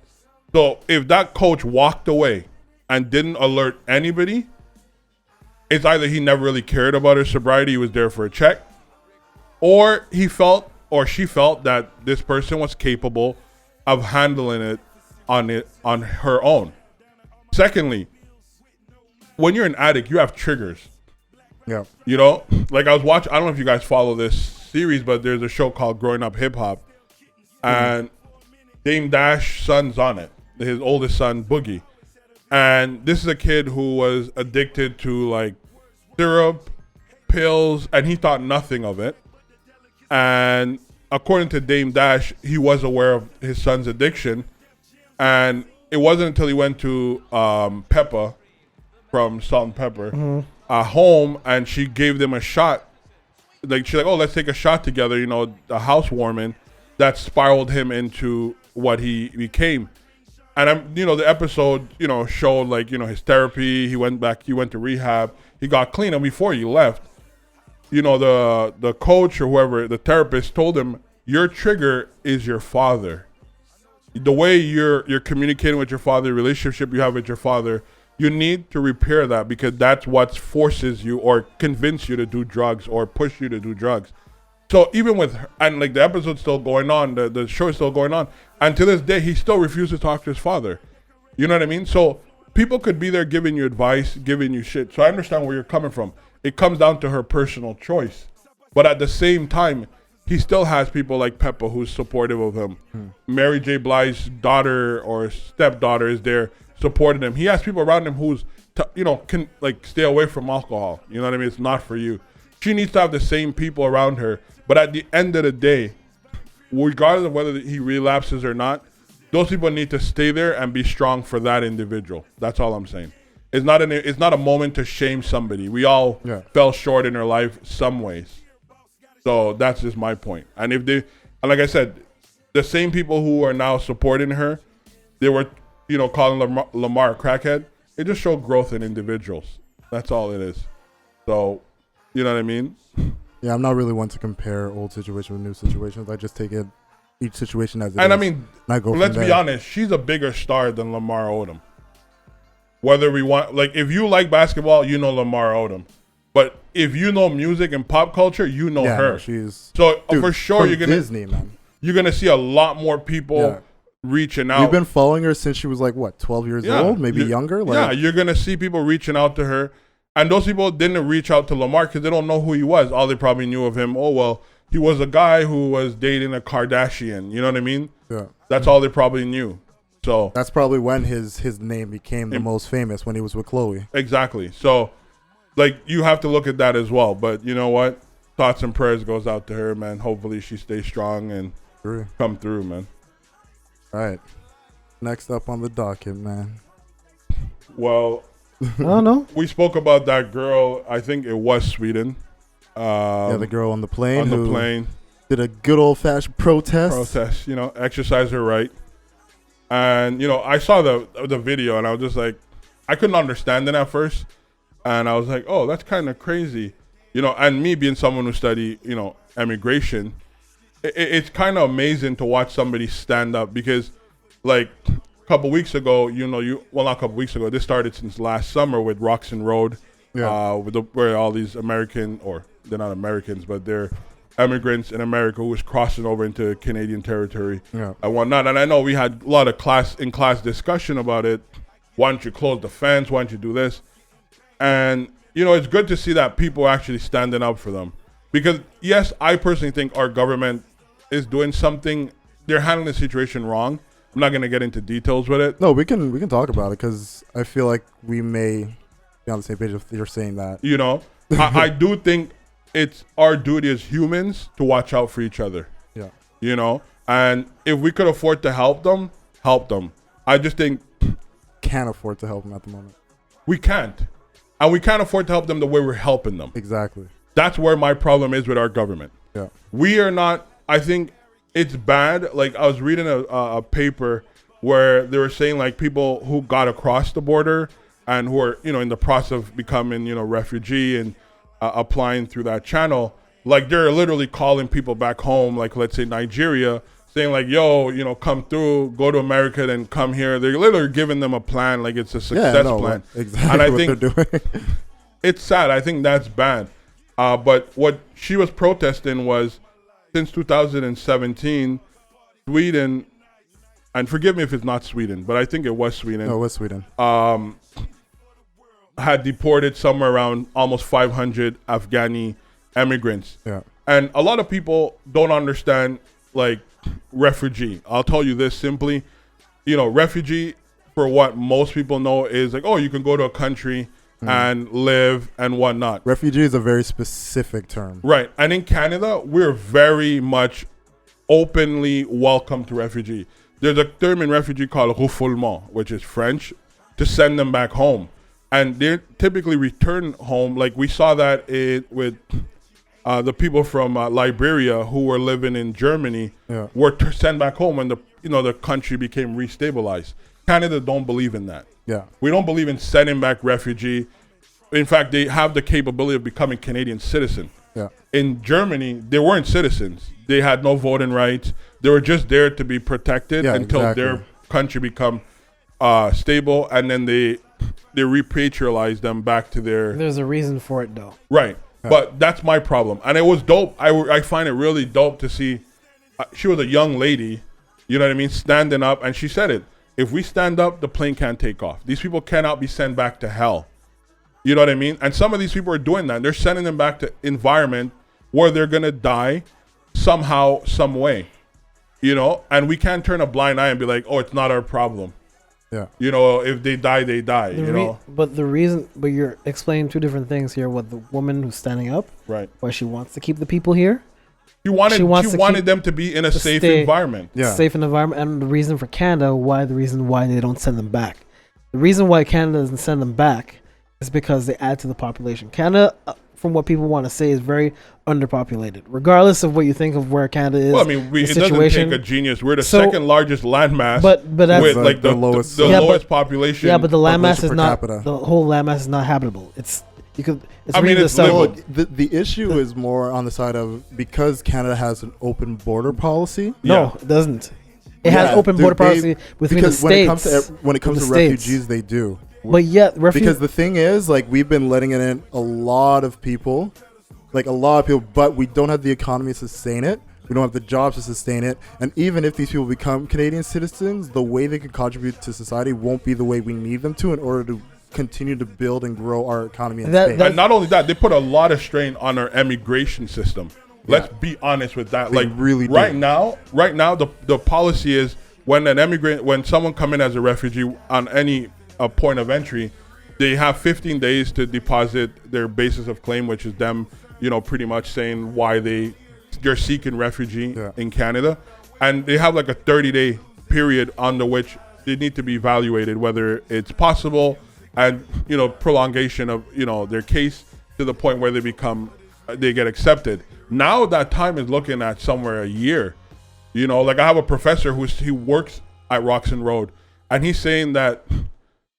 So if that coach walked away and didn't alert anybody, it's either he never really cared about her sobriety, he was there for a check, or he felt or she felt that this person was capable of handling it on her own. Secondly, when you're an addict, you have triggers. Yeah. You know, like I was watching, I don't know if you guys follow this series, but there's a show called Growing Up Hip Hop, and Dame Dash's son's on it, his oldest son, Boogie. And this is a kid who was addicted to like syrup, pills, and he thought nothing of it. And according to Dame Dash, he was aware of his son's addiction. And it wasn't until he went to Peppa from Salt and Pepper home, and she gave them a shot. Like she's like, oh, let's take a shot together, you know, a housewarming, that spiraled him into what he became. And the episode, showed like, his therapy. He went to rehab. He got clean. And before he left, the coach or whoever, the therapist told him, your trigger is your father. The way you're communicating with your father, the relationship you have with your father, you need to repair that, because that's what forces you or convince you to do drugs or push you to do drugs. So even with her, and like the episode's still going on, the show is still going on, and to this day, he still refuses to talk to his father. You know what I mean? So people could be there giving you advice, giving you shit. So I understand where you're coming from. It comes down to her personal choice. But at the same time, he still has people like Peppa who's supportive of him. Mary J. Blige's daughter or stepdaughter is there supporting him. He has people around him who's, can like stay away from alcohol. You know what I mean? It's not for you. She needs to have the same people around her. But at the end of the day, regardless of whether he relapses or not, those people need to stay there and be strong for that individual. That's all I'm saying. It's not a moment to shame somebody. We all fell short in our life some ways. So that's just my point. And like I said, the same people who are now supporting her, they were, calling Lamar a crackhead. It just showed growth in individuals. That's all it is. So, you know what I mean? Yeah, I'm not really one to compare old situations with new situations. I just take it each situation as it is. And I mean, let's be honest, she's a bigger star than Lamar Odom. Whether we want, like, if you like basketball, you know Lamar Odom. But if you know music and pop culture, you know her. She's for sure you're gonna Disney, man. You're gonna see a lot more people reaching out. We've been following her since she was like 12 years old, maybe younger. You're gonna see people reaching out to her. And those people didn't reach out to Lamar because they don't know who he was. All they probably knew of him, oh, well, he was a guy who was dating a Kardashian. You know what I mean? Yeah. That's all they probably knew. So that's probably when his name became the most famous, when he was with Chloe. Exactly. So, like, you have to look at that as well. But you know what? Thoughts and prayers goes out to her, man. Hopefully she stays strong and come through, man. All right. Next up on the docket, man. Well, I don't know. We spoke about that girl. I think it was Sweden. The girl on the plane. On the plane. Did a good old-fashioned protest. Exercise her right. And, I saw the video, and I was just like, I couldn't understand it at first. And I was like, oh, that's kind of crazy. And me being someone who studied, immigration, it's kind of amazing to watch somebody stand up, because, like, couple weeks ago, not a couple weeks ago, this started since last summer with Roxon Road, where all these American, or they're not Americans, but they're immigrants in America who was crossing over into Canadian territory and whatnot. And I know we had a lot of class discussion about it. Why don't you close the fence? Why don't you do this? And, it's good to see that people are actually standing up for them. Because, yes, I personally think our government is doing something. They're handling the situation wrong. I'm not going to get into details with it. No, we can talk about it, because I feel like we may be on the same page if you're saying that. I do think it's our duty as humans to watch out for each other. Yeah. And if we could afford to help them, help them. I just think... Can't afford to help them at the moment. We can't. And we can't afford to help them the way we're helping them. Exactly. That's where my problem is with our government. Yeah. We are not... I think... It's bad. Like, I was reading a paper where they were saying, like, people who got across the border and who are, in the process of becoming, refugee and applying through that channel, Like they're literally calling people back home, like let's say Nigeria, saying like, yo, come through, go to America, then come here. They're literally giving them a plan, like it's a success plan. Exactly and I what think they're doing. it's sad. I think that's bad. But what she was protesting was, since 2017, Sweden, and forgive me if it's not Sweden, but I think it was Sweden. No, it was Sweden. Had deported somewhere around almost 500 Afghani immigrants. Yeah. And a lot of people don't understand, like, refugee. I'll tell you this simply. Refugee, for what most people know, is like, oh, you can go to a country and live and whatnot. Refugee is a very specific term. Right. And in Canada, we're very much openly welcome to refugee. There's a term in refugee called refoulement, which is French, to send them back home. And they typically return home. Like we saw that with the people from Liberia who were living in Germany were sent back home when the country became restabilized. Canada don't believe in that. Yeah. We don't believe in sending back refugee. In fact, they have the capability of becoming Canadian citizen. Yeah. In Germany, they weren't citizens. They had no voting rights. They were just there to be protected until their country become stable, and then they repatrialized them back to their... There's a reason for it, though. Right. Yeah. But that's my problem. And it was dope. I find it really dope to see... she was a young lady, you know what I mean, standing up, and she said it. If we stand up, the plane can't take off. These people cannot be sent back to hell. You know what I mean? And some of these people are doing that. They're sending them back to environment where they're going to die somehow, some way. And we can't turn a blind eye and be like, oh, it's not our problem. Yeah. If they die, they die, But you're explaining two different things here. What the woman who's standing up, right? Why she wants to keep the people here. She wanted them to be in a safe environment. Yeah. Safe environment. And the reason for Canada, why they don't send them back. The reason why Canada doesn't send them back is because they add to the population. Canada, from what people want to say, is very underpopulated. Regardless of what you think of where Canada is. Well, I mean, it doesn't take a genius. We're the second largest landmass, but that's with like the lowest population. Yeah, but the landmass is not the whole landmass is not habitable. It's the issue is more on the side of, because Canada has an open border policy. No, it doesn't. It has open border policy between the states. When it comes to refugees, they do. But yet, because the thing is, like, we've been letting it in a lot of people, but we don't have the economy to sustain it. We don't have the jobs to sustain it. And even if these people become Canadian citizens, the way they can contribute to society won't be the way we need them to in order to continue to build and grow our economy. And not only that, they put a lot of strain on our immigration system. Let's be honest with that. They really do. Right now, the policy is when someone come in as a refugee on any point of entry, they have 15 days to deposit their basis of claim, which is them, pretty much saying why they're seeking refugee in Canada. And they have like a 30-day period under which they need to be evaluated whether it's possible and, prolongation of, their case to the point where they get accepted. Now that time is looking at somewhere a year. Like I have a professor he works at Roxon Road, and he's saying that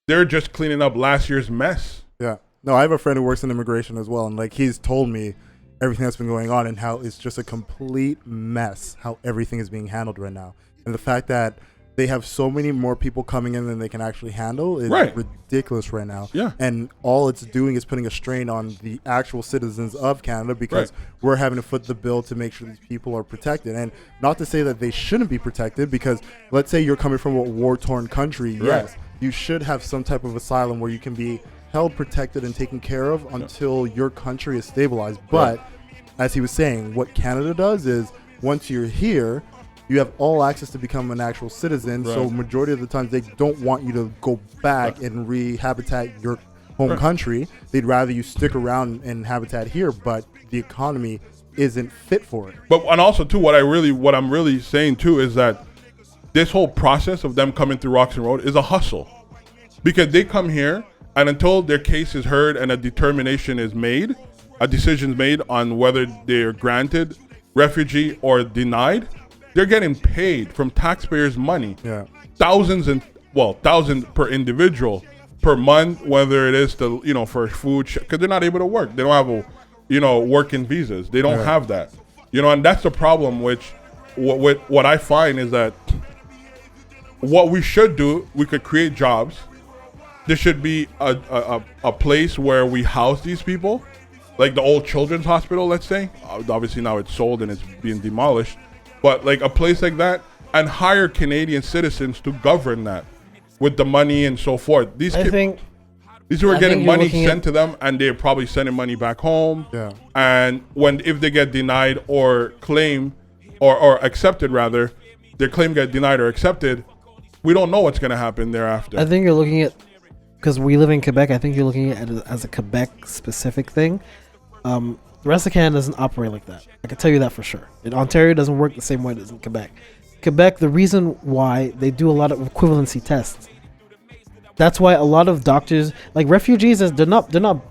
they're just cleaning up last year's mess. Yeah. No, I have a friend who works in immigration as well, and like he's told me everything that's been going on and how it's just a complete mess how everything is being handled right now. And the fact that they have so many more people coming in than they can actually handle is ridiculous right now. Yeah. And all it's doing is putting a strain on the actual citizens of Canada, because we're having to foot the bill to make sure these people are protected. And not to say that they shouldn't be protected, because let's say you're coming from a war-torn country. Yes, you should have some type of asylum where you can be held, protected, and taken care of until your country is stabilized. But as he was saying, what Canada does is, once you're here, you have all access to become an actual citizen. So majority of the times they don't want you to go back and rehabitat your home country. They'd rather you stick around and habitat here, but the economy isn't fit for it. But and also too, what I'm really saying too is that this whole process of them coming through Roxon Road is a hustle, because they come here and until their case is heard and a determination is made, a decision is made on whether they're granted refugee or denied, they're getting paid from taxpayers' money. Yeah. Thousands per individual per month, whether it is for food, because they're not able to work. They don't have working visas. They don't have that. And that's the problem. Which what I find is that what we should do, we could create jobs. There should be a place where we house these people, like the old children's hospital, let's say. Obviously now it's sold and it's being demolished, but like a place like that, and hire Canadian citizens to govern that with the money and so forth. These who are getting money sent to them, and they're probably sending money back home. Yeah. And if they get denied or claim or accepted, rather, their claim get denied or accepted, we don't know what's going to happen thereafter. I think you're looking at, because we live in Quebec, I think you're looking at it as a Quebec specific thing. The rest of Canada doesn't operate like that. I can tell you that for sure. In Ontario, doesn't work the same way it does in Quebec. Quebec, the reason why they do a lot of equivalency tests. That's why a lot of doctors, like refugees, they're not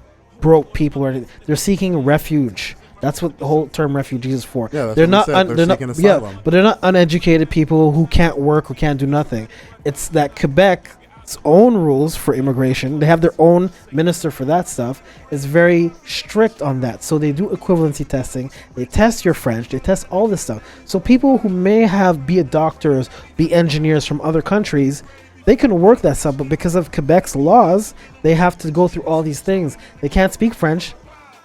broke people or anything. They're seeking refuge. That's what the whole term refugees is for. Yeah, that's they're what not. they're seeking asylum. Yeah, but they're not uneducated people who can't work, who can't do nothing. It's that Quebec's own rules for immigration. They have their own minister for that stuff. Is very strict on that. So they do equivalency testing. They test your French. They test all this stuff. So people who may be doctors, be engineers from other countries, they can work that stuff, but because of Quebec's laws, they have to go through all these things. They can't speak French.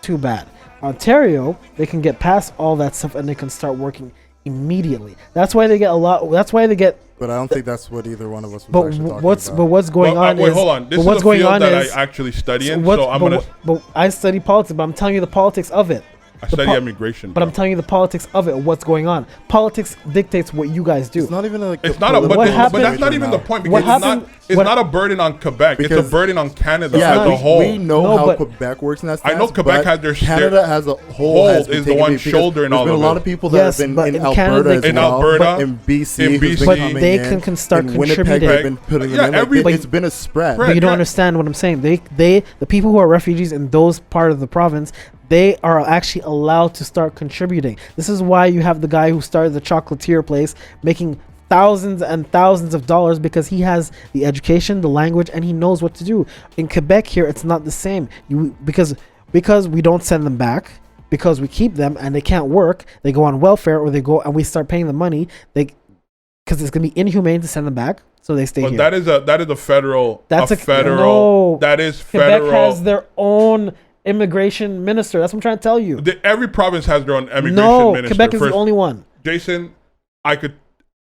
Too bad. Ontario, they can get past all that stuff and they can start working immediately. That's why they get a lot. That's why they get. But I don't think that's what either one of us was But actually talking what's about. but what's going on wait, is. hold on. This but is what's a going field on that is. I actually study in, But I'm gonna. but I study politics, but I'm telling you the politics of it. I study immigration, But I'm telling you the politics of it. What's going on? Politics dictates what you guys do. It's not even like it's not a but, What but happened- that's not even the point, What because happened- it's not a burden on Quebec. It's a Because- burden on Canada yeah, as a whole. we know No, how but- Quebec works in that I stance. know Quebec but has their Canada as a whole has been is the taking one it because shouldering there's all been of a lot it. of people that Yes, have been but in in Alberta Canada, as in well, Alberta, but in BC, in who's BC. been coming They in, can start in Winnipeg contributing. have been putting them Yeah, in. Like, it's been a spread. Right. But you don't understand what I'm saying. The people who are refugees in those part of the province, they are actually allowed to start contributing. This is why you have the guy who started the chocolatier place making thousands and thousands of dollars, because he has the education, the language, and he knows what to do. In Quebec here, it's not the same. Because we don't send them back, because we keep them and they can't work, they go on welfare, or they go and we start paying them money. Because it's gonna be inhumane to send them back, so they stay But here. that is a federal. That's a federal. no. That is Quebec federal. has their own immigration minister. That's what I'm trying to tell you. Every province has their own immigration No, minister. Quebec is First, the only one. Jason, I could.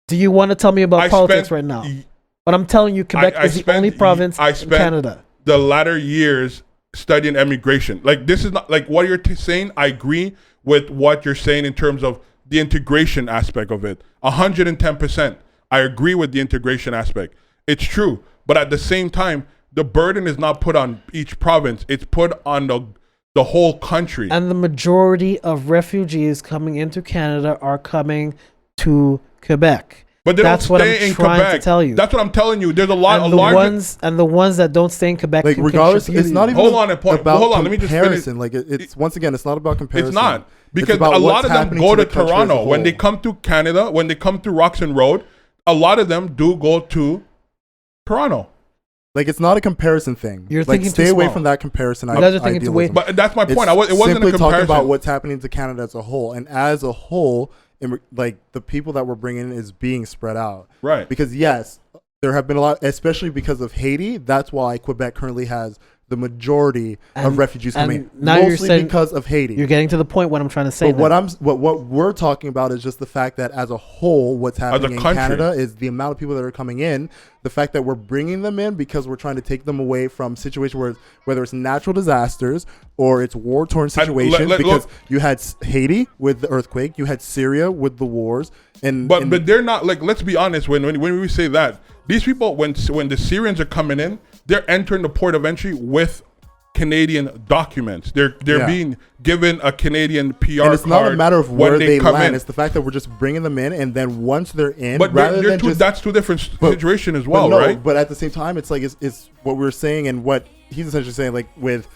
Do you want to tell me about I politics spent right now? But I'm telling you, Quebec I is the spent only province I in spent Canada. the latter years studying immigration. Like, this is not like what you're saying. I agree with what you're saying in terms of the integration aspect of it. 110%. I agree with the integration aspect. It's true. But at the same time, the burden is not put on each province. It's put on the whole country. And the majority of refugees coming into Canada are coming to Quebec. But they That's don't what stay I'm in trying Quebec. to tell you. That's what I'm telling you. There's a lot And of the large. ones that don't stay in Quebec, Like, can regardless, contribute. it's not even Hold on a point. about Hold on, let me just finish. comparison. Like, it's once again, it's not about comparison. It's not. It's Because about a lot what's of them happening go to the country as a Toronto. When whole. they come to Canada, when they come to Roxon Road, a lot of them do go to Toronto. Like, it's not a comparison thing. You're like, thinking stay too away small. from that comparison. You guys are thinking too way- idealism. But that's my point. It's It wasn't simply a comparison. talking about what's happening to Canada as a whole, and as a whole, like, the people that we're bringing in is being spread out. Right. Because yes, there have been a lot, especially because of Haiti. That's why Quebec currently has the majority of refugees coming in, now you're mostly saying- because of Haiti. You're getting to the point what I'm trying to say. But what we're talking about is just the fact that as a whole, what's happening in country. Canada is the amount of people that are coming in, the fact that we're bringing them in because we're trying to take them away from situations where, whether it's natural disasters or it's war-torn situations, because you had Haiti with the earthquake, you had Syria with the wars, But they're not, like, let's be honest, when we say that, these people, when the Syrians are coming in, they're entering the port of entry with Canadian documents. They're being given a Canadian PR and it's not a card matter of when where they come land. in. It's the fact that we're just bringing them in, and then once they're in, But rather than just that's two different situation as well, but no, right? But at the same time, it's like it's what we're saying and what he's essentially saying. Like, with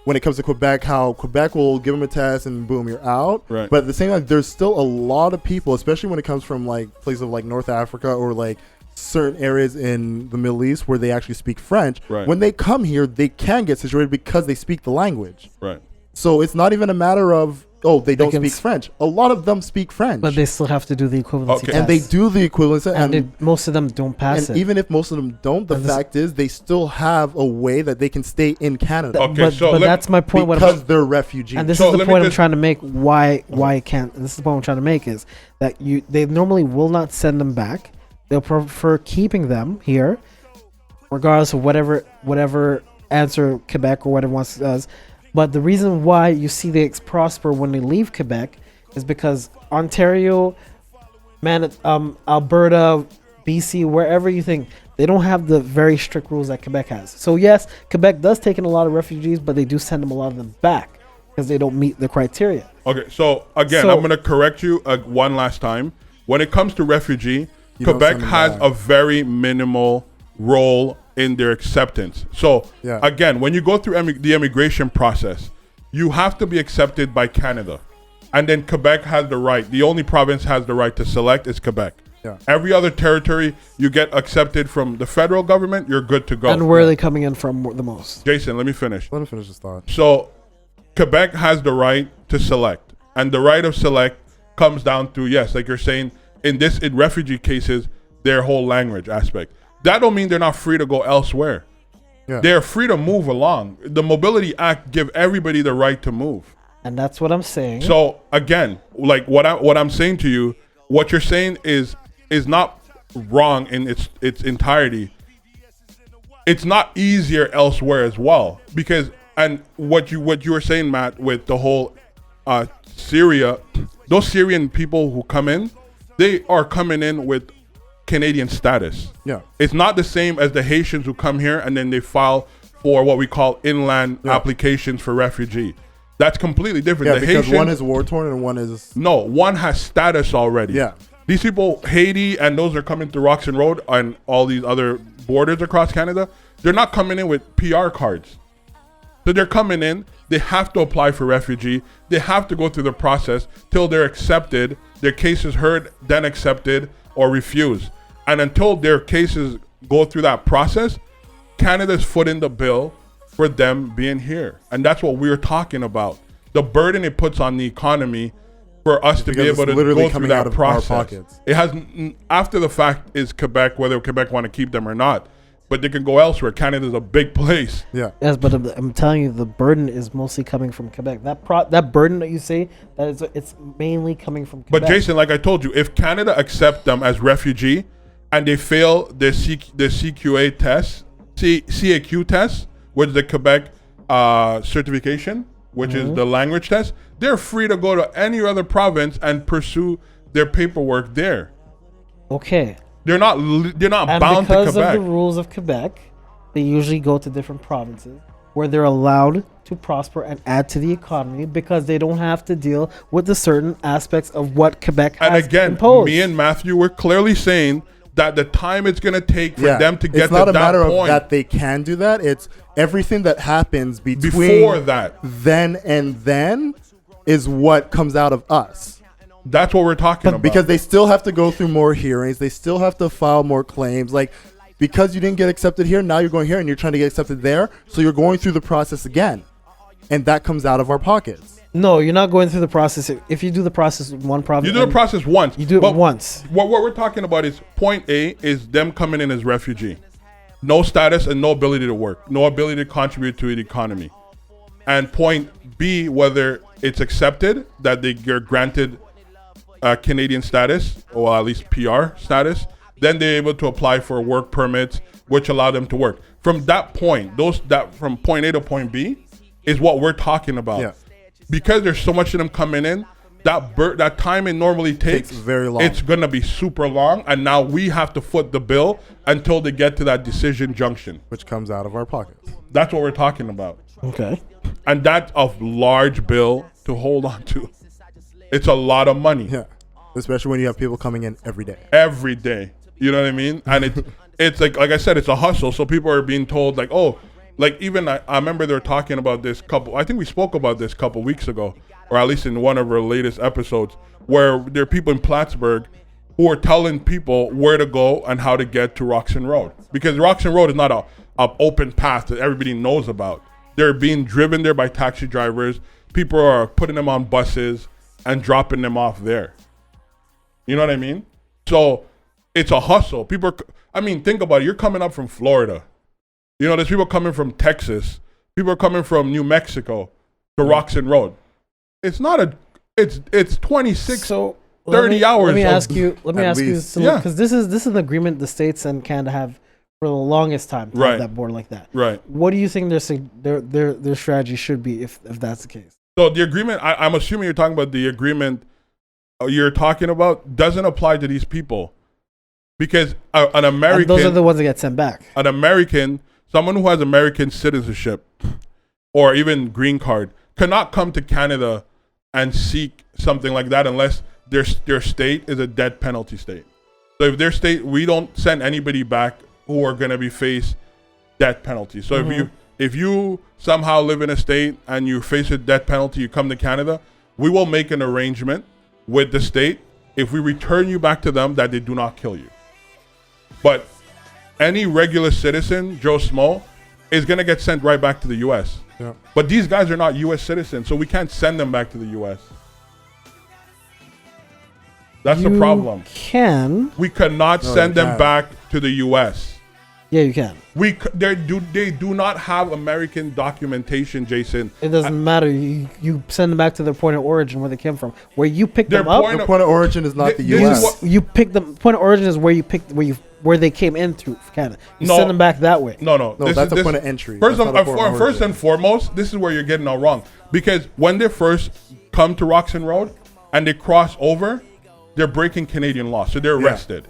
when it comes to Quebec, how Quebec will give them a test and boom, you're out. Right. But at the same time, there's still a lot of people, especially when it comes from like places like North Africa or like certain areas in the Middle East where they actually speak French. Right. When they come here, they can get situated because they speak the language. Right. So it's not even a matter of, they don't can speak French. A lot of them speak French. But they still have to do the equivalency Okay. test. and they do the equivalency. and most of them don't pass and it. even if most of them don't, the And this- fact is they still have a way that they can stay in Canada Okay, but so but let- that's my point. because they're refugees. And this So is the let me point I'm just- trying to make. Why it can't? And this is the point I'm trying to make is that they normally will not send them back. They'll prefer keeping them here, regardless of whatever answer Quebec or whatever wants does. But the reason why you see they prosper when they leave Quebec is because Ontario, Alberta, BC, wherever you think, they don't have the very strict rules that Quebec has. So yes, Quebec does take in a lot of refugees, but they do send them a lot of them back because they don't meet the criteria. Okay, so again, So- I'm going to correct you one last time. When it comes to refugee, You don't Quebec send them has back. a very minimal role in their acceptance. So Yeah. again, when you go through the immigration process, you have to be accepted by Canada. And then Quebec has the right. The only province has the right to select is Quebec. Yeah. Every other territory, you get accepted from the federal government, you're good to go. And where are they coming in from the most? Jason, let me finish. Let me finish this thought. So, Quebec has the right to select, and the right of select comes down to, yes, like you're saying, in refugee cases, their whole language aspect. That don't mean they're not free to go elsewhere. Yeah. They're free to move along. The Mobility Act give everybody the right to move. And that's what I'm saying. So again, like what I'm saying to you, what you're saying is not wrong in its entirety. It's not easier elsewhere as well, because and what you were saying, Matt, with the whole Syria, those Syrian people who come in, they are coming in with Canadian status. Yeah. It's not the same as the Haitians who come here and then they file for what we call inland applications for refugee. That's completely different. Yeah, The because Haitian- one is war torn and one is no, one has status already. Yeah. These people, Haiti, and those are coming through Roxon Road and all these other borders across Canada, they're not coming in with PR cards. So they're coming in, they have to apply for refugee, they have to go through the process till they're accepted, their case is heard, then accepted or refused. And until their cases go through that process, Canada's footing the bill for them being here. And that's what we're talking about. The burden it puts on the economy for us to be because able it's to literally go through coming that out of our process. pockets. It has, after the fact is Quebec, whether Quebec want to keep them or not. But they can go elsewhere. Canada's a big place. yeah. Yes, but I'm telling you, the burden is mostly coming from Quebec. That burden that you say, it's mainly coming from Quebec. But Jason, like I told you, if Canada accept them as refugee and they fail their CQA test, CAQ test, which is the Quebec certification, which is the language test, they're free to go to any other province and pursue their paperwork there. Okay. They're not And bound to because of Quebec. the rules of Quebec, they usually go to different provinces where they're allowed to prosper and add to the economy because they don't have to deal with the certain aspects of what Quebec has And again, imposed. me and Matthew were clearly saying that the time it's going to take for Yeah. them to get it's not to a that matter point. of that they can do that. It's everything that happens between Before that. then and then is what comes out of us. That's what we're talking about. Because they still have to go through more hearings. They still have to file more claims. Like, because you didn't get accepted here, now you're going here and you're trying to get accepted there. So you're going through the process again. And that comes out of our pockets. No, you're not going through the process. If you do the process in one province, you do the process once. You do it but once. What we're talking about is point A is them coming in as refugee. No status and no ability to work. No ability to contribute to the economy. And point B, whether it's accepted that they're granted Canadian status, or at least PR status, then they're able to apply for work permits, which allow them to work. From that point, from point A to point B is what we're talking about. Yeah. Because there's so much of them coming in, that time it normally takes very long. It's gonna be super long, and now we have to foot the bill until they get to that decision junction. Which comes out of our pockets. That's what we're talking about, Okay. and that's a large bill to hold on to. It's a lot of money. Yeah. Especially when you have people coming in every day. Every day. You know what I mean? And it's like I said, it's a hustle. So people are being told like, oh, like even I remember they were talking about this I think we spoke about this a couple weeks ago, or at least in one of our latest episodes, where there are people in Plattsburgh who are telling people where to go and how to get to Roxon Road. Because Roxon Road is not a open path that everybody knows about. They're being driven there by taxi drivers. people are putting them on buses and dropping them off there. You know what I mean? So it's a hustle. Think about it. You're coming up from Florida. You know, there's people coming from Texas. People are coming from New Mexico to Roxon Road. It's not it's 26, 30 hours. Let me ask you, least. because this is an agreement the States and Canada have for the longest time to have that border like that. Right. What do you think their strategy should be if that's the case? So the agreement, I'm assuming you're talking about the agreement you're talking about doesn't apply to these people. Because an American... And those are the ones that get sent back. An American, someone who has American citizenship or even green card, cannot come to Canada and seek something like that unless their state is a death penalty state. So if their state, we don't send anybody back who are going to be face death penalty. So if you somehow live in a state and you face a death penalty, you come to Canada, we will make an arrangement with the state if we return you back to them that they do not kill you. But any regular citizen, Joe Smo, is going to get sent right back to the U.S. Yeah. But these guys are not U.S. citizens, so we can't send them back to the U.S. That's the problem. We cannot send them back to the U.S. Yeah, you can. They do not have American documentation, Jason. It doesn't matter. You send them back to their point of origin where they came from. Where you picked them up. The point of origin is not the U.S. You pick them. Point of origin is where you picked where they came in through Canada. You send them back that way. No. That's a point of entry. First and foremost, this is where you're getting all wrong. Because when they first come to Roxon Road and they cross over, they're breaking Canadian law, so they're arrested.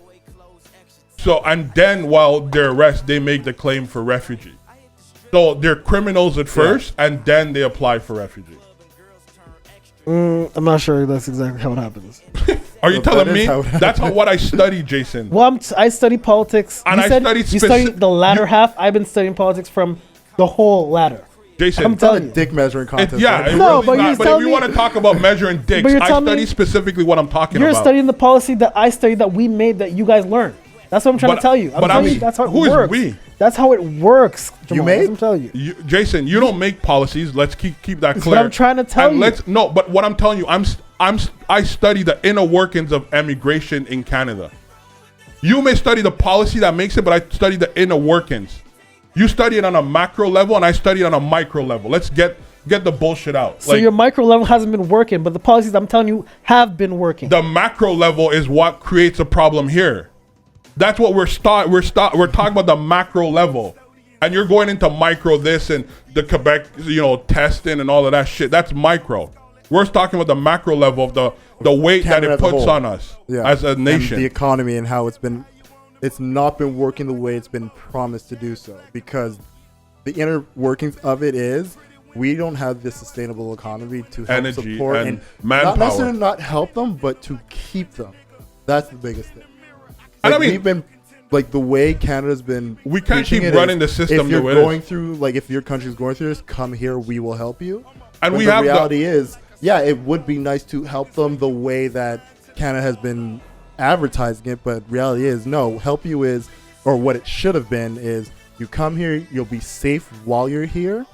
So, and then while they're arrested, they make the claim for refugee. So they're criminals at first, and then they apply for refugee. I'm not sure that's exactly how it happens. Are you telling me? That's what I studied, Jason. Well, I study politics. And you studied the latter half. I've been studying politics from the whole ladder. Jason, I'm telling you. Dick measuring contest. But if you want to talk about measuring dicks, I study specifically what I'm talking about. You're studying the policy that I studied, that we made, that you guys learned. That's what I'm trying to tell you. That's how it works. Who is we? That's how it works. Jamal. You made? I'm telling you. Jason, you don't make policies. Let's keep that clear. But I'm trying to tell you. But what I'm telling you, I study the inner workings of immigration in Canada. You may study the policy that makes it, but I study the inner workings. You study it on a macro level, and I study it on a micro level. Let's get the bullshit out. So your micro level hasn't been working, but the policies I'm telling you have been working. The macro level is what creates a problem here. That's what we're talking about, the macro level, and you're going into micro this and the Quebec, testing and all of that shit. That's micro. We're talking about the macro level of the weight Canada that it puts on us as a nation, and the economy, and how it's not been working the way it's been promised to do so, because the inner workings of it is we don't have this sustainable economy to help support and manpower. Not necessarily not help them, but to keep them. That's the biggest thing. And we've been the way Canada's been. We can't keep running the system. If you're going through, if your country's going through this, come here. We will help you. And the reality is, it would be nice to help them the way that Canada has been advertising it. But reality is, no. Help you is, or what it should have been is, you come here, you'll be safe while you're here,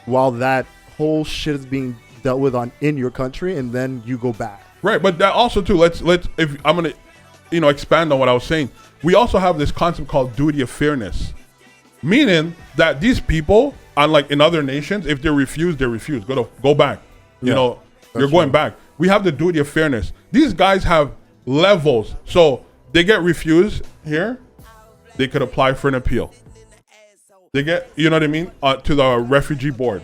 while that whole shit is being dealt with in your country, and then you go back. Right, but that also too. Let's if I'm gonna. Expand on what I was saying. We also have this concept called duty of fairness, meaning that these people, unlike in other nations, if they refuse, they refuse. Go back. You're going back. We have the duty of fairness. These guys have levels, so they get refused here. They could apply for an appeal. They get, to the refugee board.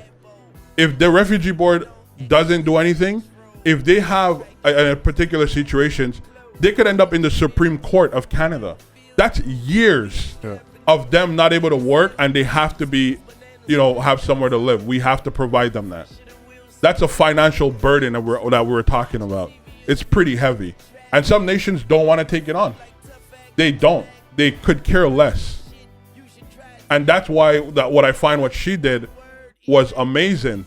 If the refugee board doesn't do anything, if they have a particular situations, they could end up in the Supreme Court of Canada. That's years of them not able to work, and they have to be, have somewhere to live. We have to provide them that. That's a financial burden that we're talking about. It's pretty heavy. And some nations don't want to take it on. They don't. They could care less. And that's why what I find what she did was amazing,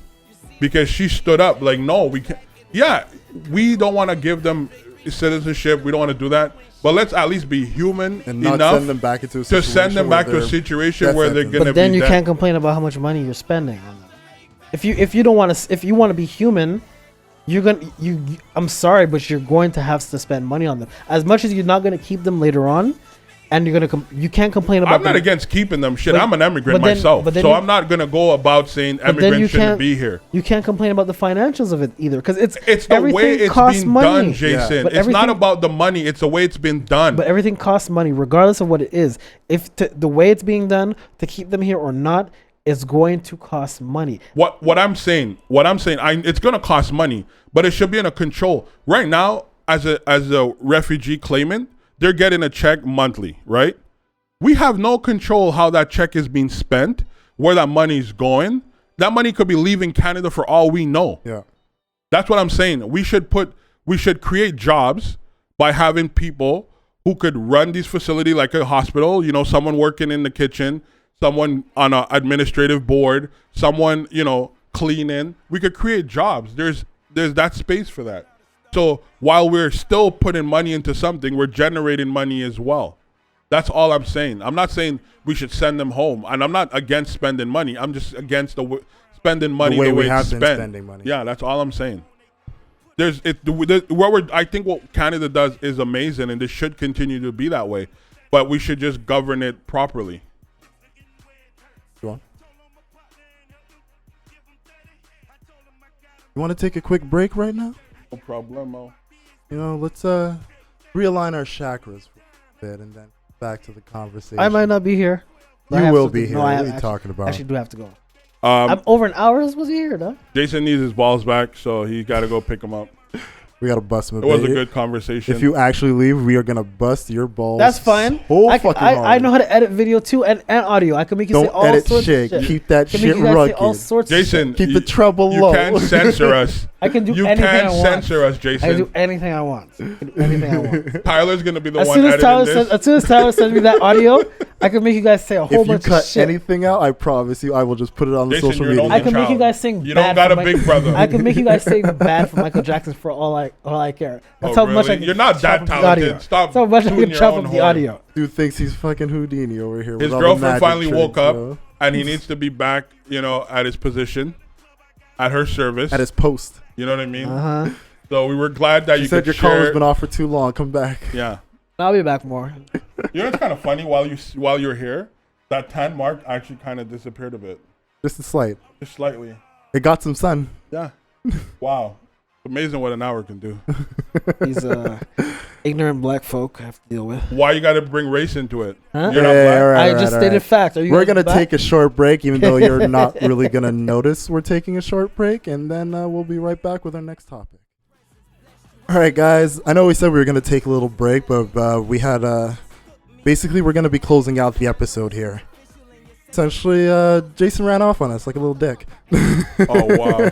because she stood up no, we can't. Yeah, we don't want to give them citizenship. We don't want to do that, but let's at least be human and not enough send them back into a situation to send them back to a situation where they're going to be. But then you can't complain about how much money you're spending on them. if you don't want to, if you want to be human, you're gonna I'm sorry, but you're going to have to spend money on them. As much as you're not gonna keep them later on, and you're gonna you can't complain about. I'm not against keeping them. Shit, I'm an immigrant myself, so I'm not gonna go about saying immigrants shouldn't be here. You can't complain about the financials of it either, because it's the way it's being done, Jason. Yeah. It's not about the money; it's the way it's been done. But everything costs money, regardless of what it is. If the way it's being done, to keep them here or not, is going to cost money. What I'm saying, it's gonna cost money, but it should be under control. Right now, as a refugee claimant, they're getting a check monthly, right? We have no control how that check is being spent, where that money's going. That money could be leaving Canada for all we know. Yeah. That's what I'm saying. We should create jobs by having people who could run these facilities like a hospital, someone working in the kitchen, someone on an administrative board, someone, cleaning. We could create jobs. There's that space for that. So while we're still putting money into something, we're generating money as well. That's all I'm saying. I'm not saying we should send them home, and I'm not against spending money. I'm just against spending money the way we have been spending money. Yeah, that's all I'm saying. I think what Canada does is amazing, and this should continue to be that way. But we should just govern it properly. Go on. You want to take a quick break right now? No problemo. Let's realign our chakras for a bit and then back to the conversation. I might not be here. You will be here. What are you talking about? I actually do have to go. I'm over an hour supposed to be here, though. Jason needs his balls back, so he got to go pick them up. We got to bust him. It was a good conversation. If you actually leave, we are going to bust your balls. That's fine. I know how to edit video too and audio. I can make you say all sorts of shit. Keep that shit rugged. All sorts Jason, of shit. Keep the trouble low. You can't censor us. I can do anything I want. You can't censor us, Jason. I can do anything I want. Tyler's going to be the one editing this. As soon as Tyler sends me that audio, I can make you guys say a whole bunch of shit. If you cut anything out, I promise you I will just put it on the social media. I can make you guys sing bad. You don't got a big brother. I can make you guys sing bad for Michael Jackson for all I care. That's how much I can. You're not that talented. Stop. That's how much I can chop up the audio. Dude thinks he's fucking Houdini over here. His girlfriend finally woke up, and he needs to be back, at his position, at her service, at his post. You know what I mean? So we were glad that you said your call has been off for too long. Come back. Yeah. I'll be back more. It's kind of funny while you're here, that tan mark actually kind of disappeared a bit. Just slightly. It got some sun. Yeah. Wow. Amazing what an hour can do. These ignorant black folk have to deal with. Why you got to bring race into it? Huh? You're not black. I just stated fact. We're going to take a short break, even though you're not really going to notice we're taking a short break, and then we'll be right back with our next topic. All right, guys. I know we said we were going to take a little break, but we had basically we're going to be closing out the episode here. Essentially, Jason ran off on us like a little dick. Oh, wow.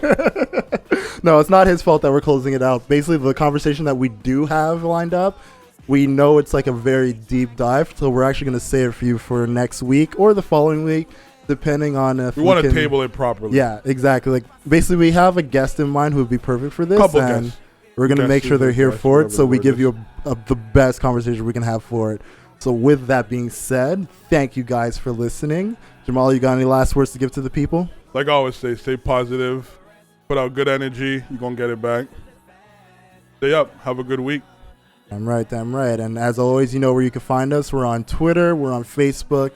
No, it's not his fault that we're closing it out. Basically, the conversation that we do have lined up, we know it's like a very deep dive, so we're actually going to save it for you for next week or the following week, depending on if we want to table it properly. Yeah, exactly. Like basically, we have a guest in mind who would be perfect for this, and we're going to make sure they're here for it, so we give you the best conversation we can have for it. So with that being said, thank you guys for listening. Jamal, you got any last words to give to the people? Like I always say, stay positive, put out good energy, you're going to get it back. Stay up, have a good week. Damn right. And as always, you know where you can find us. We're on Twitter, we're on Facebook,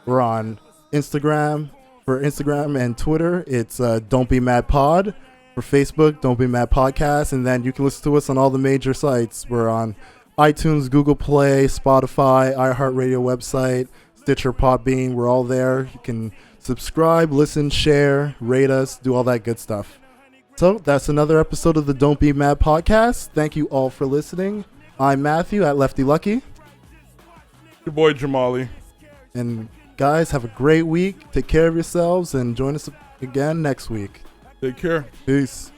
we're on Instagram. For Instagram and Twitter, it's Don't Be Mad Pod. For Facebook, Don't Be Mad Podcast. And then you can listen to us on all the major sites. We're on iTunes, Google Play, Spotify, iHeartRadio website, Stitcher, Podbean. We're all there. You can subscribe, listen, share, rate us, do all that good stuff. So that's another episode of the Don't Be Mad podcast. Thank you all for listening. I'm Matthew at Lefty Lucky. Your boy Jamali. And guys, have a great week. Take care of yourselves and join us again next week. Take care. Peace.